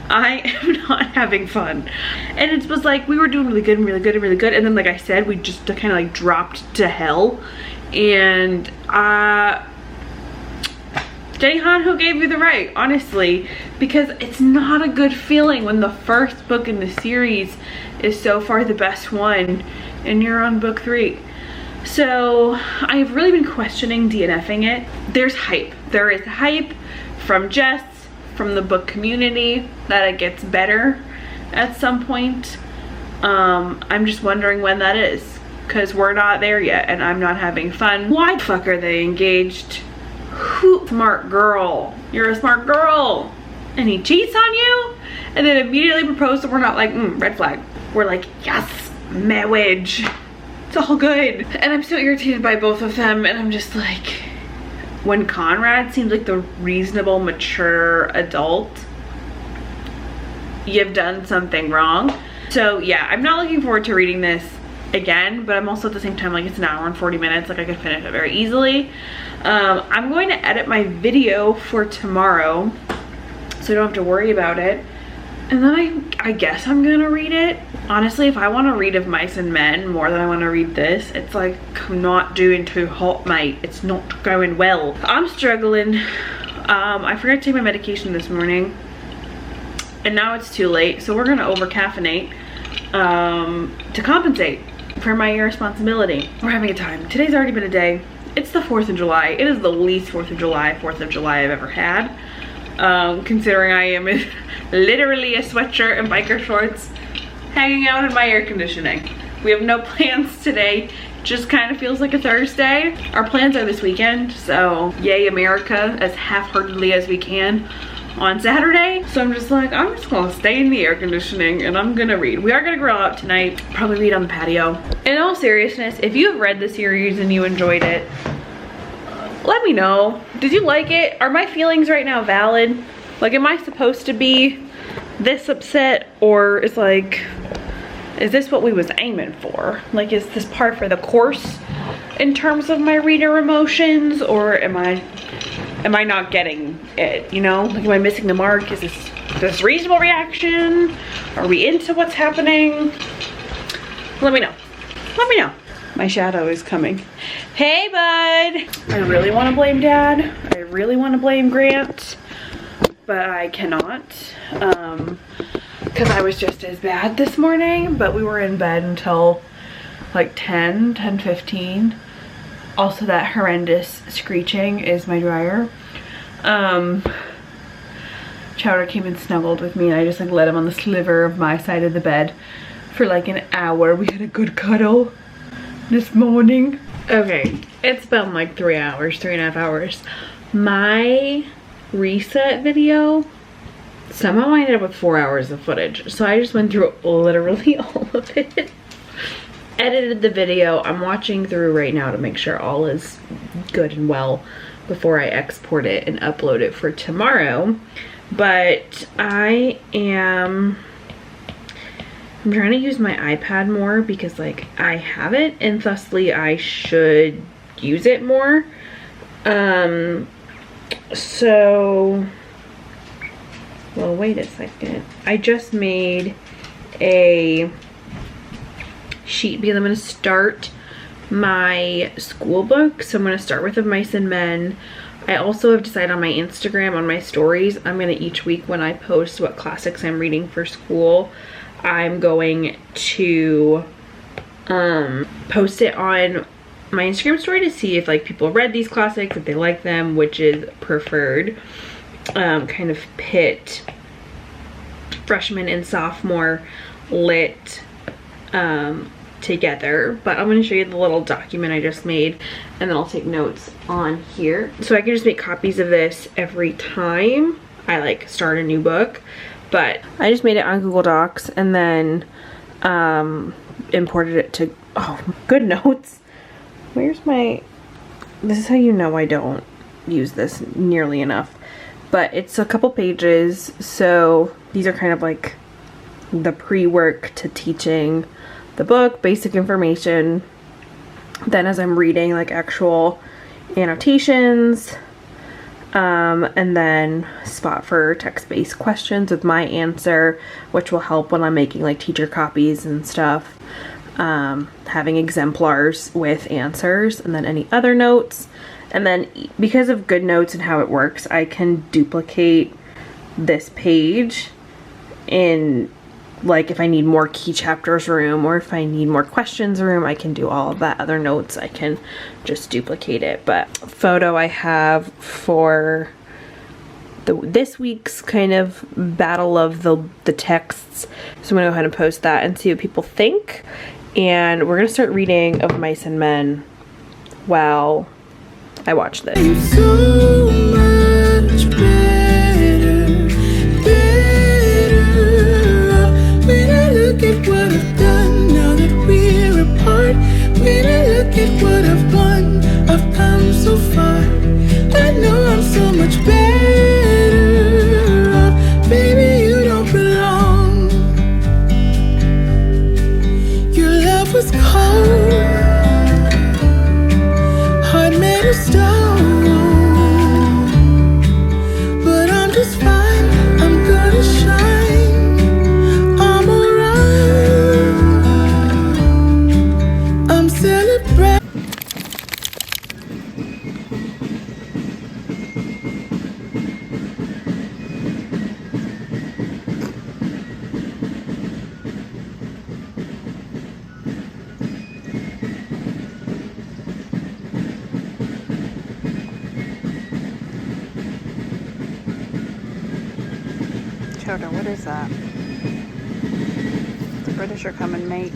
I am not having fun. And it was like we were doing really good and really good and really good, and then like I said, we just kind of like dropped to hell. And Jaehan, who gave you the right, honestly, because it's not a good feeling when the first book in the series is so far the best one and you're on book 3. So I've really been questioning DNFing it. There's hype. There is hype from Jess, from the book community, that it gets better at some point. I'm just wondering when that is, because we're not there yet and I'm not having fun. Why the fuck are they engaged? Who? Smart girl. You're a smart girl. And he cheats on you and then immediately proposes, and we're not like, red flag. We're like, yes, marriage. It's all good. And I'm so irritated by both of them, and I'm just like, when Conrad seems like the reasonable, mature adult, you've done something wrong. So yeah, I'm not looking forward to reading this again, but I'm also at the same time like, it's an hour and 40 minutes, like I could finish it very easily. I'm going to edit my video for tomorrow so I don't have to worry about it, and then I guess I'm gonna read it. Honestly, if I want to read Of Mice and Men more than I want to read this, it's like, I'm not doing too hot, mate. It's not going well. I'm struggling. I forgot to take my medication this morning, and now it's too late, so we're gonna over caffeinate to compensate for my irresponsibility. We're having a time. Today's already been a day. It's the 4th of July. It is the least 4th of July I've ever had, considering I am in literally a sweatshirt and biker shorts hanging out in my air conditioning. We have no plans today. Just kind of feels like a Thursday. Our plans are this weekend, so yay America, as half-heartedly as we can on Saturday. So I'm just like, I'm just gonna stay in the air conditioning and I'm gonna read. We are gonna grill out tonight, probably read on the patio. In all seriousness, if you have read the series and you enjoyed it, let me know. Did you like it? Are my feelings right now valid? Like, am I supposed to be this upset, or is this what we was aiming for? Like, is this par for the course in terms of my reader emotions, or am I not getting it, you know? Like, am I missing the mark? Is this reasonable reaction? Are we into what's happening? Let me know. Let me know. My shadow is coming. Hey, bud. I really want to blame Dad. I really want to blame Grant, but I cannot. Because I was just as bad this morning, but we were in bed until like 10:15. Also, that horrendous screeching is my dryer. Chowder came and snuggled with me, and I just like let him on the sliver of my side of the bed for like an hour. We had a good cuddle this morning. Okay, it's been like 3.5 hours. My reset video somehow I ended up with 4 hours of footage, so I just went through literally all of it. Edited the video. I'm watching through right now to make sure all is good and well before I export it and upload it for tomorrow. But I'm trying to use my iPad more because like I have it, and thusly I should use it more. So, well, wait a second. I just made a sheet because I'm going to start my school book. So I'm going to start with Of Mice and Men. I also have decided on my Instagram, on my stories, I'm going to each week when I post what classics I'm reading for school, I'm going to post it on my Instagram story to see if like people read these classics, if they like them, which is preferred. Kind of pit freshman and sophomore lit together. But I'm going to show you the little document I just made, and then I'll take notes on here. So I can just make copies of this every time I like start a new book. But I just made it on Google Docs and then imported it to, oh, good notes. Where's my, this is how you know I don't use this nearly enough. But it's a couple pages, so these are kind of like the pre-work to teaching the book, basic information. Then as I'm reading, like actual annotations, and then spot for text-based questions with my answer, which will help when I'm making like teacher copies and stuff. Having exemplars with answers, and then any other notes. And then because of GoodNotes and how it works, I can duplicate this page in, like, if I need more key chapters room or if I need more questions room, I can do all of that other notes. I can just duplicate it. But photo I have for this week's kind of battle of the texts. So I'm gonna go ahead and post that and see what people think. And we're gonna start reading Of Mice and Men while I watch this. So much better, better off. When I look at what I've done now that we're apart, when I look at what I've won, I've come so far. I know I'm so much better off. Baby, you don't belong. Your love was cold, heart made of stone, but I'm just fine, I'm gonna shine, I'm alright, I'm celebrating. Chowder, what is that? The British are coming, mate.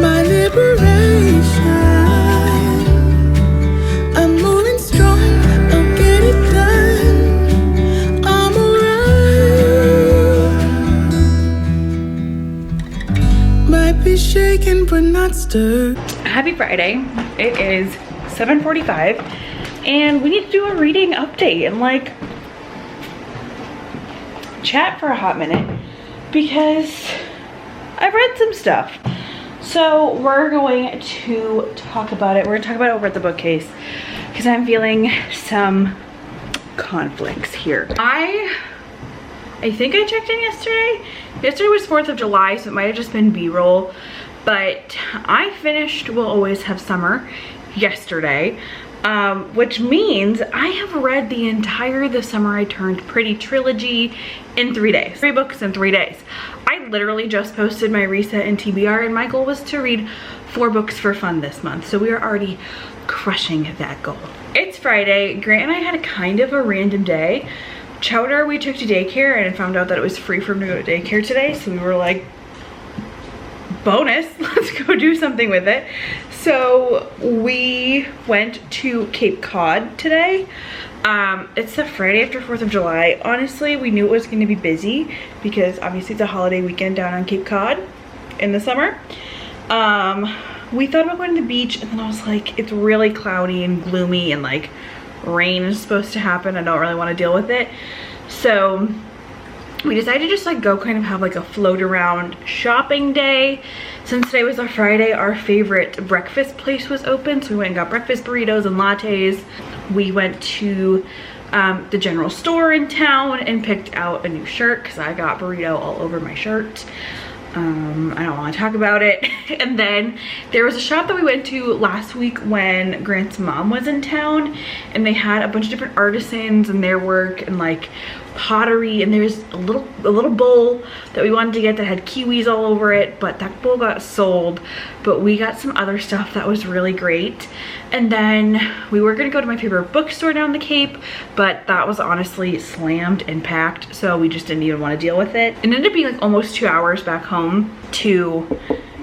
My liberation, I'm moving strong, I'll get it done, I'm alright. Might be shaken but not stirred. Happy Friday. It is 7:45 and we need to do a reading update and like chat for a hot minute because I've read some stuff. So we're going to talk about it. We're gonna talk about it over at the bookcase because I'm feeling some conflicts here. I think I checked in yesterday. Yesterday was 4th of July, so it might have just been B-roll, but I finished We'll Always Have Summer yesterday, which means I have read the entire The Summer I Turned Pretty trilogy in 3 days. 3 books in 3 days. I literally just posted my reset in TBR and my goal was to read 4 books for fun this month. So we are already crushing that goal. It's Friday. Grant and I had a kind of a random day. Chowder we took to daycare and found out that it was free for him to go to daycare today. So we were like, bonus, let's go do something with it. So we went to Cape Cod today. It's the Friday after 4th of July. Honestly, we knew it was going to be busy because obviously it's a holiday weekend down on Cape Cod in the summer. We thought about going to the beach and then I was like, it's really cloudy and gloomy and like rain is supposed to happen. I don't really want to deal with it. So we decided to just like go kind of have like a float around shopping day. Since today was a Friday, our favorite breakfast place was open. So we went and got breakfast burritos and lattes. We went to the general store in town and picked out a new shirt because I got burrito all over my shirt. I don't want to talk about it. And then there was a shop that we went to last week when Grant's mom was in town and they had a bunch of different artisans and their work and like pottery, and there's a little bowl that we wanted to get that had kiwis all over it, but that bowl got sold. But we got some other stuff that was really great. And then we were gonna go to my favorite bookstore down the Cape, but that was honestly slammed and packed, so we just didn't even want to deal with it. It ended up being like almost 2 hours back home to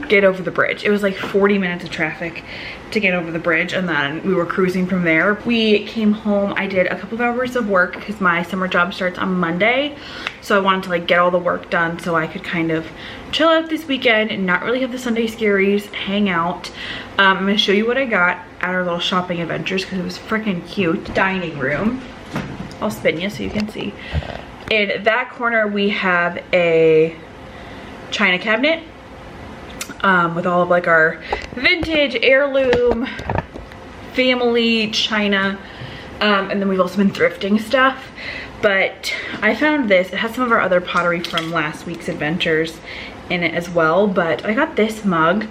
get over the bridge. It was like 40 minutes of traffic to get over the bridge, and then we were cruising from there. We came home. I did a couple of hours of work because my summer job starts on Monday, so I wanted to like get all the work done so I could kind of chill out this weekend and not really have the Sunday scaries, hang out. I'm gonna show you what I got at our little shopping adventures because it was freaking cute. Dining room. I'll spin you so you can see. In that corner we have a china cabinet with all of like our vintage heirloom family china, and then we've also been thrifting stuff. But I found this. It has some of our other pottery from last week's adventures in it as well, but I got this mug.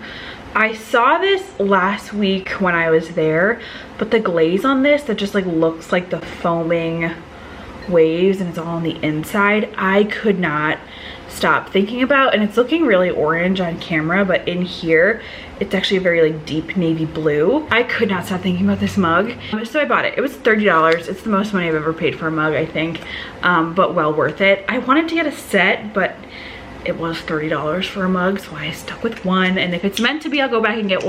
I saw this last week when I was there, but the glaze on this that just like looks like the foaming waves and it's all on the inside, I could not stop thinking about. And it's looking really orange on camera, but in here it's actually a very like deep navy blue. I could not stop thinking about this mug, so I bought it. It was $30. It's the most money I've ever paid for a mug, I think, but well worth it. I wanted to get a set, but it was $30 for a mug, so I stuck with one. And if it's meant to be, I'll go back and get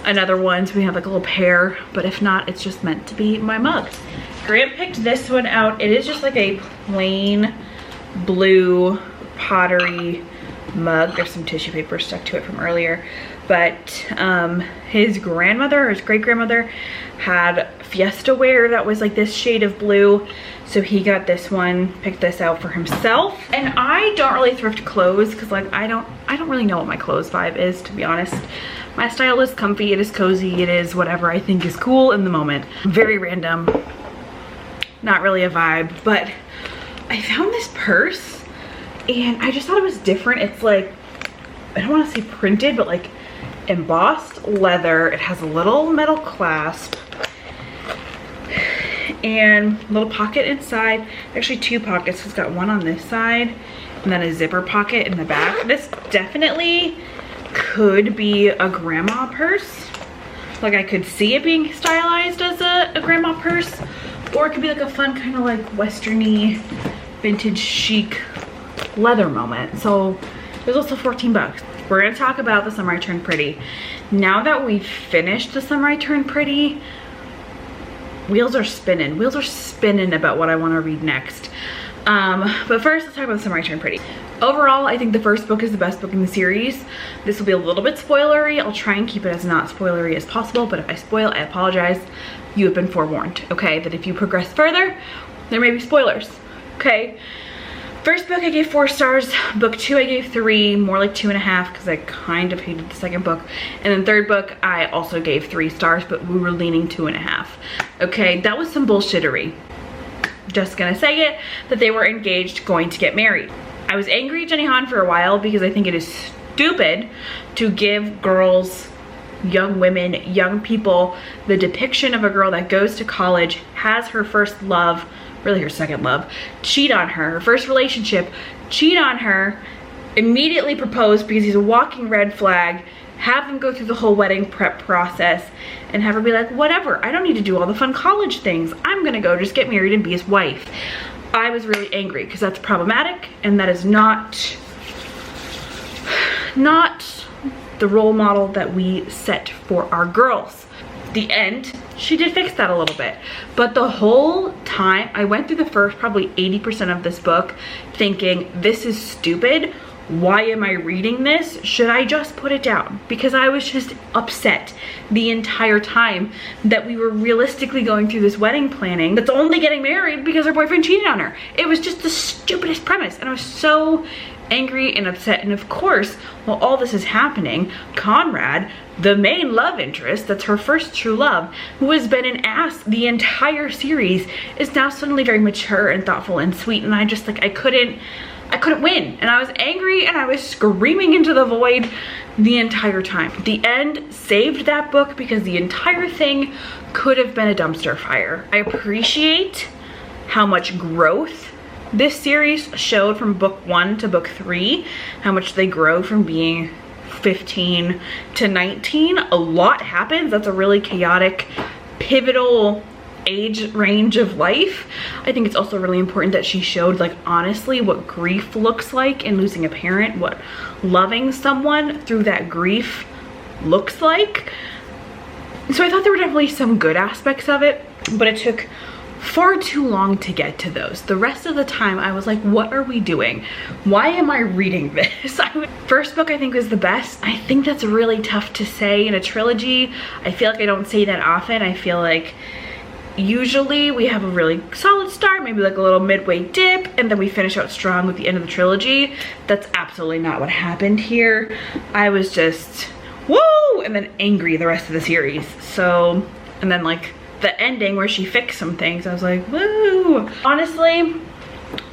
another one, so we have like a little pair. But if not, it's just meant to be my mug. Grant picked this one out. It is just like a plain blue pottery mug. There's some tissue paper stuck to it from earlier, but his grandmother or his great-grandmother had Fiesta ware that was like this shade of blue, so he got this one, picked this out for himself. And I don't really thrift clothes because like I don't really know what my clothes vibe is, to be honest. My style is comfy, it is cozy, it is whatever I think is cool in the moment. Very random, not really a vibe. But I found this purse and I just thought it was different. It's like, I don't want to say printed, but like embossed leather. It has a little metal clasp and a little pocket inside. Actually 2 pockets. It's got one on this side and then a zipper pocket in the back. This definitely could be a grandma purse. Like I could see it being stylized as a grandma purse, or it could be like a fun kind of like westerny vintage chic leather moment. So it was also 14 bucks. We're gonna talk about the Summer I Turned Pretty. Now that we've finished the Summer I Turned Pretty, wheels are spinning. Wheels are spinning about what I want to read next. But first, let's talk about the Summer I Turned Pretty. Overall, I think the first book is the best book in the series. This will be a little bit spoilery. I'll try and keep it as not spoilery as possible, but if I spoil, I apologize. You have been forewarned, okay? That if you progress further, there may be spoilers, okay? First book I gave 4 stars. Book 2 I gave 3, more like 2.5 because I kind of hated the second book. And then third book I also gave 3 stars, but we were leaning 2.5. Okay, that was some bullshittery. Just gonna say it, that they were engaged, going to get married. I was angry at Jenny Han for a while because I think it is stupid to give girls, young women, young people, the depiction of a girl that goes to college, has her first love, really her second love, cheat on her first relationship, cheat on her, immediately propose because he's a walking red flag, have them go through the whole wedding prep process, and have her be like, whatever, I don't need to do all the fun college things. I'm gonna go just get married and be his wife. I was really angry because that's problematic, and that is not the role model that we set for our girls. The end, she did fix that a little bit, but the whole time I went through the first probably 80% of this book thinking, this is stupid. Why am I reading this? Should I just put it down? Because I was just upset the entire time that we were realistically going through this wedding planning that's only getting married because her boyfriend cheated on her. It was just the stupidest premise, and I was so angry and upset. And of course, while all this is happening, Conrad, the main love interest, that's her first true love, who has been an ass the entire series, is now suddenly very mature and thoughtful and sweet. And I just like, I couldn't win, and I was angry and I was screaming into the void the entire time. The end saved that book because the entire thing could have been a dumpster fire. I appreciate how much growth this series showed from book 1 to book 3, how much they grow from being 15 to 19. A lot happens. That's a really chaotic, pivotal age range of life. I think it's also really important that she showed, like, honestly what grief looks like in losing a parent, what loving someone through that grief looks like. So I thought there were definitely some good aspects of it, but it took far too long to get to those. The rest of the time I was like, what are we doing? Why am I reading this? First book I think was the best. I think that's really tough to say in a trilogy. I feel like I don't say that often. I feel like usually we have a really solid start, maybe like a little midway dip, and then we finish out strong with the end of the trilogy. That's absolutely not what happened here. I was just woo, and then angry the rest of the series. So, and then like the ending where she fixed some things, I was like, woo. Honestly,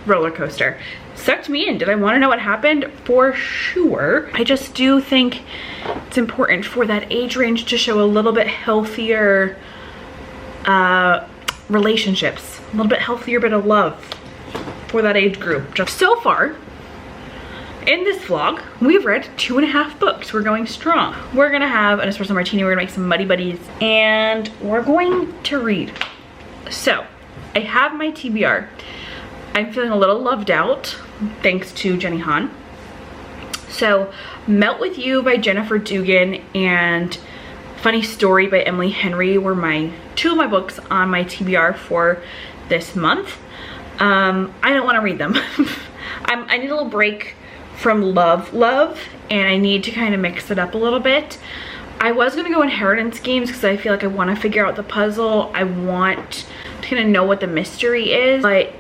roller coaster. Sucked me in. Did I want to know what happened? For sure. I just do think it's important for that age range to show a little bit healthier relationships, a little bit healthier bit of love for that age group. Just so far in this vlog, we've read 2.5 books. We're going strong. We're gonna have an espresso martini, we're gonna make some muddy buddies, and we're going to read. So I have my TBR. I'm feeling a little loved out thanks to Jenny Han. So Melt With You by Jennifer Dugan and Funny Story by Emily Henry were two of my books on my TBR for this month. I don't want to read them. I need a little break from love, and I need to kind of mix it up a little bit. I was gonna go Inheritance Games because I feel like I want to figure out the puzzle. I want to kind of know what the mystery is, but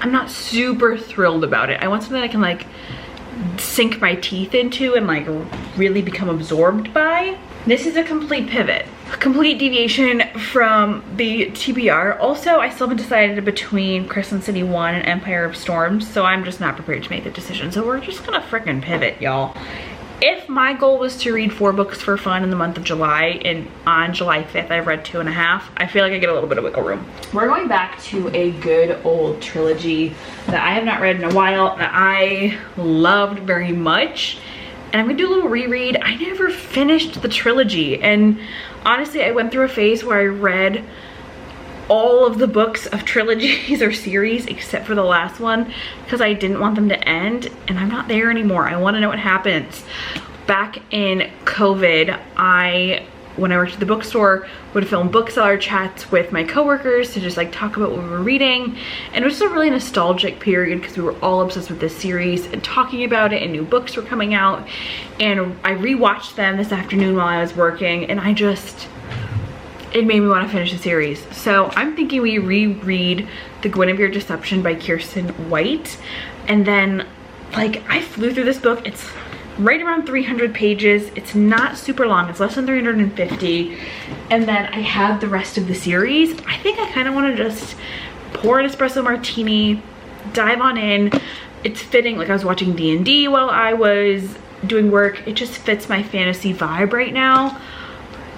I'm not super thrilled about it. I want something I can like sink my teeth into and like really become absorbed by. This is a complete pivot, a complete deviation from the TBR. Also, I still haven't decided between Crescent City 1 and Empire of Storms, so I'm just not prepared to make the decision. So we're just gonna frickin' pivot, y'all. If my goal was to read 4 books for fun in the month of July, and on July 5th I've read 2.5, I feel like I get a little bit of wiggle room. We're going back to a good old trilogy that I have not read in a while, that I loved very much. And I'm gonna do a little reread. I never finished the trilogy, and honestly I went through a phase where I read all of the books of trilogies or series except for the last one because I didn't want them to end, and I'm not there anymore. I want to know what happens. Back in COVID, when I worked at the bookstore, would film bookseller chats with my coworkers to just like talk about what we were reading, and it was just a really nostalgic period because we were all obsessed with this series and talking about it, and new books were coming out, and I rewatched them this afternoon while I was working, and it made me want to finish the series. So I'm thinking we reread The Guinevere Deception by Kiersten White, and then like I flew through this book. It's right around 300 pages. It's not super long. It's less than 350. And then I have the rest of the series. I think I kind of want to just pour an espresso martini, dive on in. It's fitting. Like I was watching D&D while I was doing work. It just fits my fantasy vibe right now.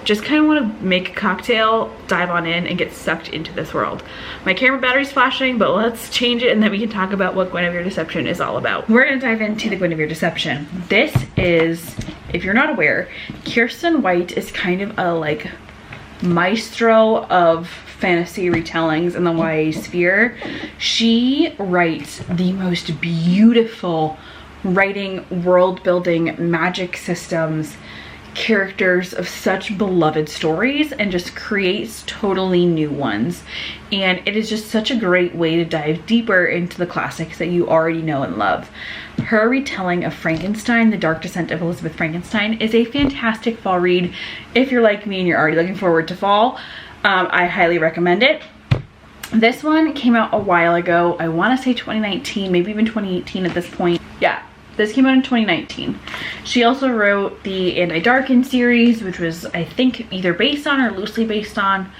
Just kind of want to make a cocktail, dive on in, and get sucked into this world. My camera battery's flashing, but let's change it and then we can talk about what Guinevere Deception is all about. We're gonna dive into the Guinevere Deception. This is, if you're not aware, Kiersten White is kind of a like maestro of fantasy retellings in the YA sphere. She writes the most beautiful writing, world building, magic systems, characters of such beloved stories, and just creates totally new ones. And it is just such a great way to dive deeper into the classics that you already know and love. Her retelling of Frankenstein, The Dark Descent of Elizabeth Frankenstein, is a fantastic fall read. If you're like me and you're already looking forward to fall, I highly recommend it. This one came out a while ago. I want to say 2019, maybe even 2018 at this point. Yeah. This came out in 2019. She also wrote the Anti-Darken series, which was, I think, either based on or loosely based on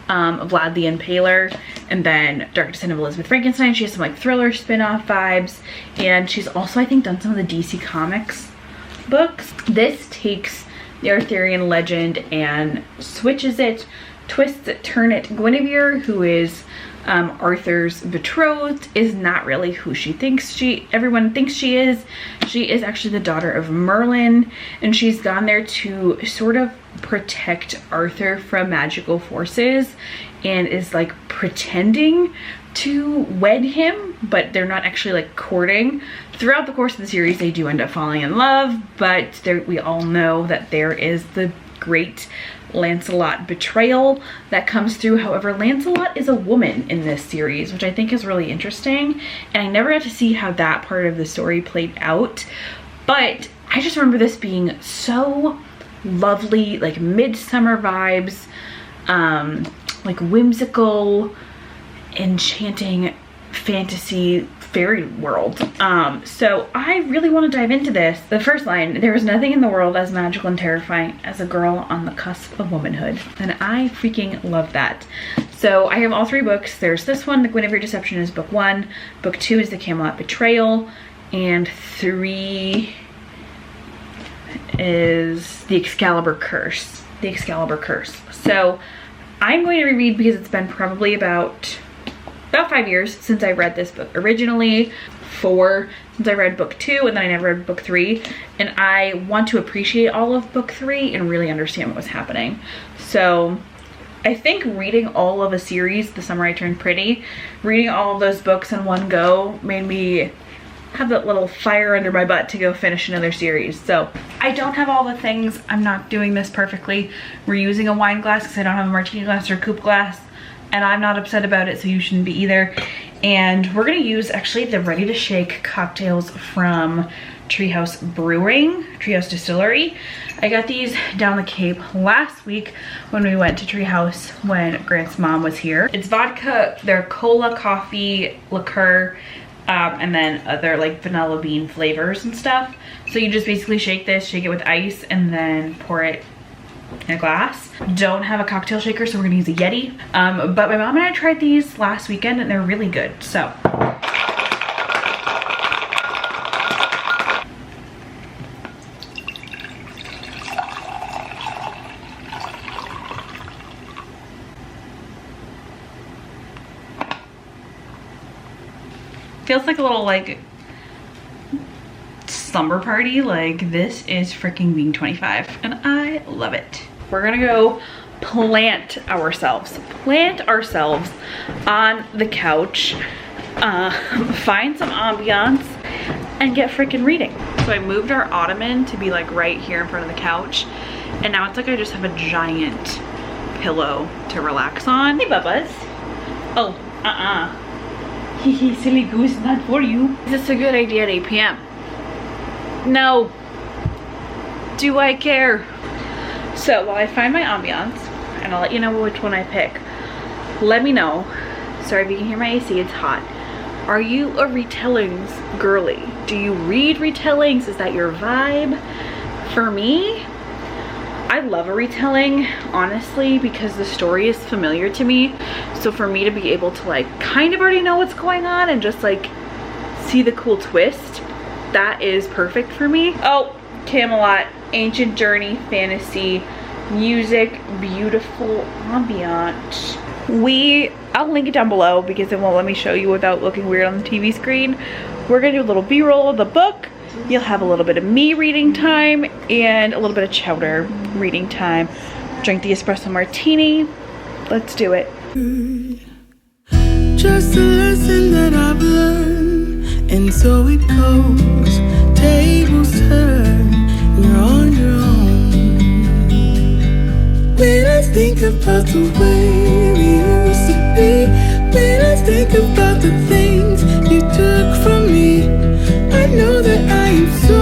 Vlad the Impaler. And then Dark Descent of Elizabeth Frankenstein. She has some like thriller spin-off vibes. And she's also, I think, done some of the DC Comics books. This takes the Arthurian legend and switches it, twists it, turns it. Guinevere, who is Arthur's betrothed, is not really who everyone thinks she is. She is actually the daughter of Merlin, and she's gone there to sort of protect Arthur from magical forces, and is like pretending to wed him, but they're not actually like courting. Throughout the course of the series they do end up falling in love, but we all know that there is the great Lancelot betrayal that comes through. However, Lancelot is a woman in this series, which I think is really interesting, and I never got to see how that part of the story played out, but I just remember this being so lovely, like midsummer vibes, like whimsical, enchanting fantasy fairy world. So I really want to dive into this. The first line: there is nothing in the world as magical and terrifying as a girl on the cusp of womanhood. And I freaking love that. So I have all 3 books. There's this one, The Guinevere Deception is book 1. Book 2 is The Camelot Betrayal. And 3 is The Excalibur Curse. The Excalibur Curse. So I'm going to reread because it's been probably about 5 years since I read this book originally. 4 since I read book 2, and then I never read book 3. And I want to appreciate all of book 3 and really understand what was happening. So I think reading all of a series, The Summer I Turned Pretty, reading all of those books in one go made me have that little fire under my butt to go finish another series. So I don't have all the things. I'm not doing this perfectly. We're using a wine glass because I don't have a martini glass or coupe glass, and I'm not upset about it, so you shouldn't be either. And we're gonna use actually the ready to shake cocktails from Treehouse Distillery. I got these down the Cape last week when we went to Treehouse when Grant's mom was here. It's vodka, their cola, coffee, liqueur, and then other like vanilla bean flavors and stuff. So you just basically shake this, shake it with ice, and then pour it in a glass. Don't have a cocktail shaker, so we're gonna use a Yeti. But my mom and I tried these last weekend and they're really good. So feels like a little like slumber party. Like, this is freaking being 25 and I love it. We're gonna go plant ourselves on the couch, find some ambiance and get freaking reading. So I moved our ottoman to be like right here in front of the couch, and now it's like I just have a giant pillow to relax on. Hey Bubbas. Oh, silly goose, not for you. Is this a good idea at 8 p.m? No. Do I care? So while I find my ambiance, and I'll let you know which one I pick, let me know. Sorry if you can hear my AC, it's hot. Are you a retellings girly? Do you read retellings? Is that your vibe? For me, I love a retelling, honestly, because the story is familiar to me. So for me to be able to like kind of already know what's going on and just like see the cool twist, that is perfect for me. Oh, Camelot, ancient journey, fantasy, music, beautiful ambient. I'll link it down below because it won't let me show you without looking weird on the TV screen. We're gonna do a little B-roll of the book. You'll have a little bit of me reading time and a little bit of Chowder reading time. Drink the espresso martini. Let's do it. Just a lesson that I've learned, and so it goes. Tables turn, you're on your own. When I think about the way we used to be, when I think about the things you took from me, I know that I am so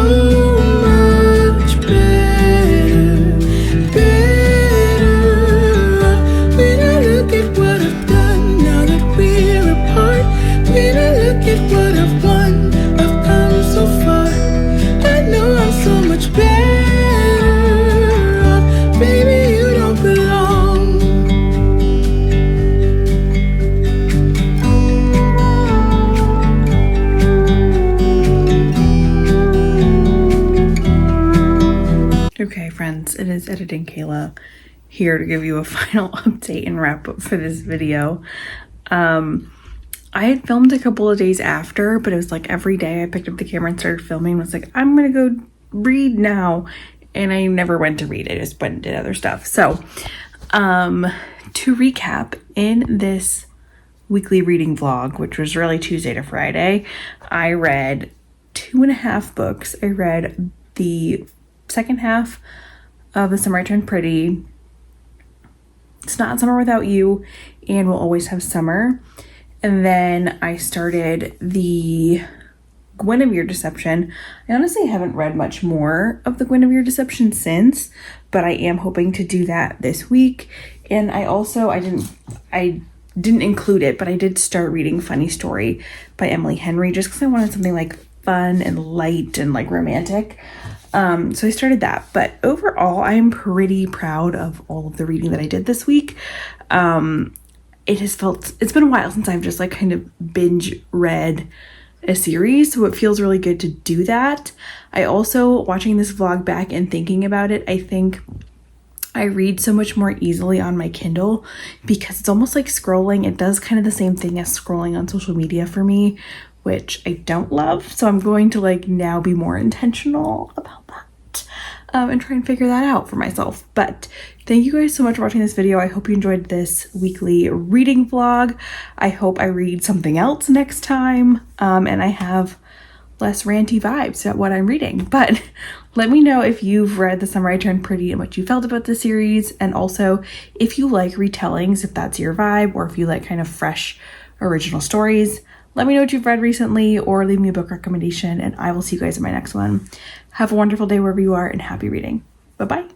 much better. When I look at what I've done now that we're apart, when I look at what I've won, I've come so far. I know I'm so much better off. Baby, you don't belong. Okay, friends, it is Editing Kayla here to give you a final update and wrap up for this video. I had filmed a couple of days after, but it was like every day I picked up the camera and started filming and was like, I'm gonna go read now. And I never went to read. I just went and did other stuff. So, to recap, in this weekly reading vlog, which was really Tuesday to Friday, I read 2.5 books. I read the second half of The Summer I Turned Pretty, It's Not Summer Without You, and We'll Always Have Summer. And then I started the Guinevere Deception. I honestly haven't read much more of the Guinevere Deception since, but I am hoping to do that this week. And I didn't include it, but I did start reading Funny Story by Emily Henry just because I wanted something like fun and light and like romantic. So I started that, but overall I am pretty proud of all of the reading that I did this week. it's been a while since I've just like kind of binge read a series, so it feels really good to do that. I also, watching this vlog back and thinking about it, I think I read so much more easily on my Kindle because it's almost like scrolling. It does kind of the same thing as scrolling on social media for me, which I don't love. So I'm going to like now be more intentional about that and try and figure that out for myself. But thank you guys so much for watching this video. I hope you enjoyed this weekly reading vlog. I hope I read something else next time and I have less ranty vibes at what I'm reading. But let me know if you've read The Summer I Turned Pretty and what you felt about the series, and also if you like retellings, if that's your vibe, or if you like kind of fresh original stories. Let me know what you've read recently or leave me a book recommendation, and I will see you guys in my next one. Have a wonderful day wherever you are, and happy reading. Bye-bye.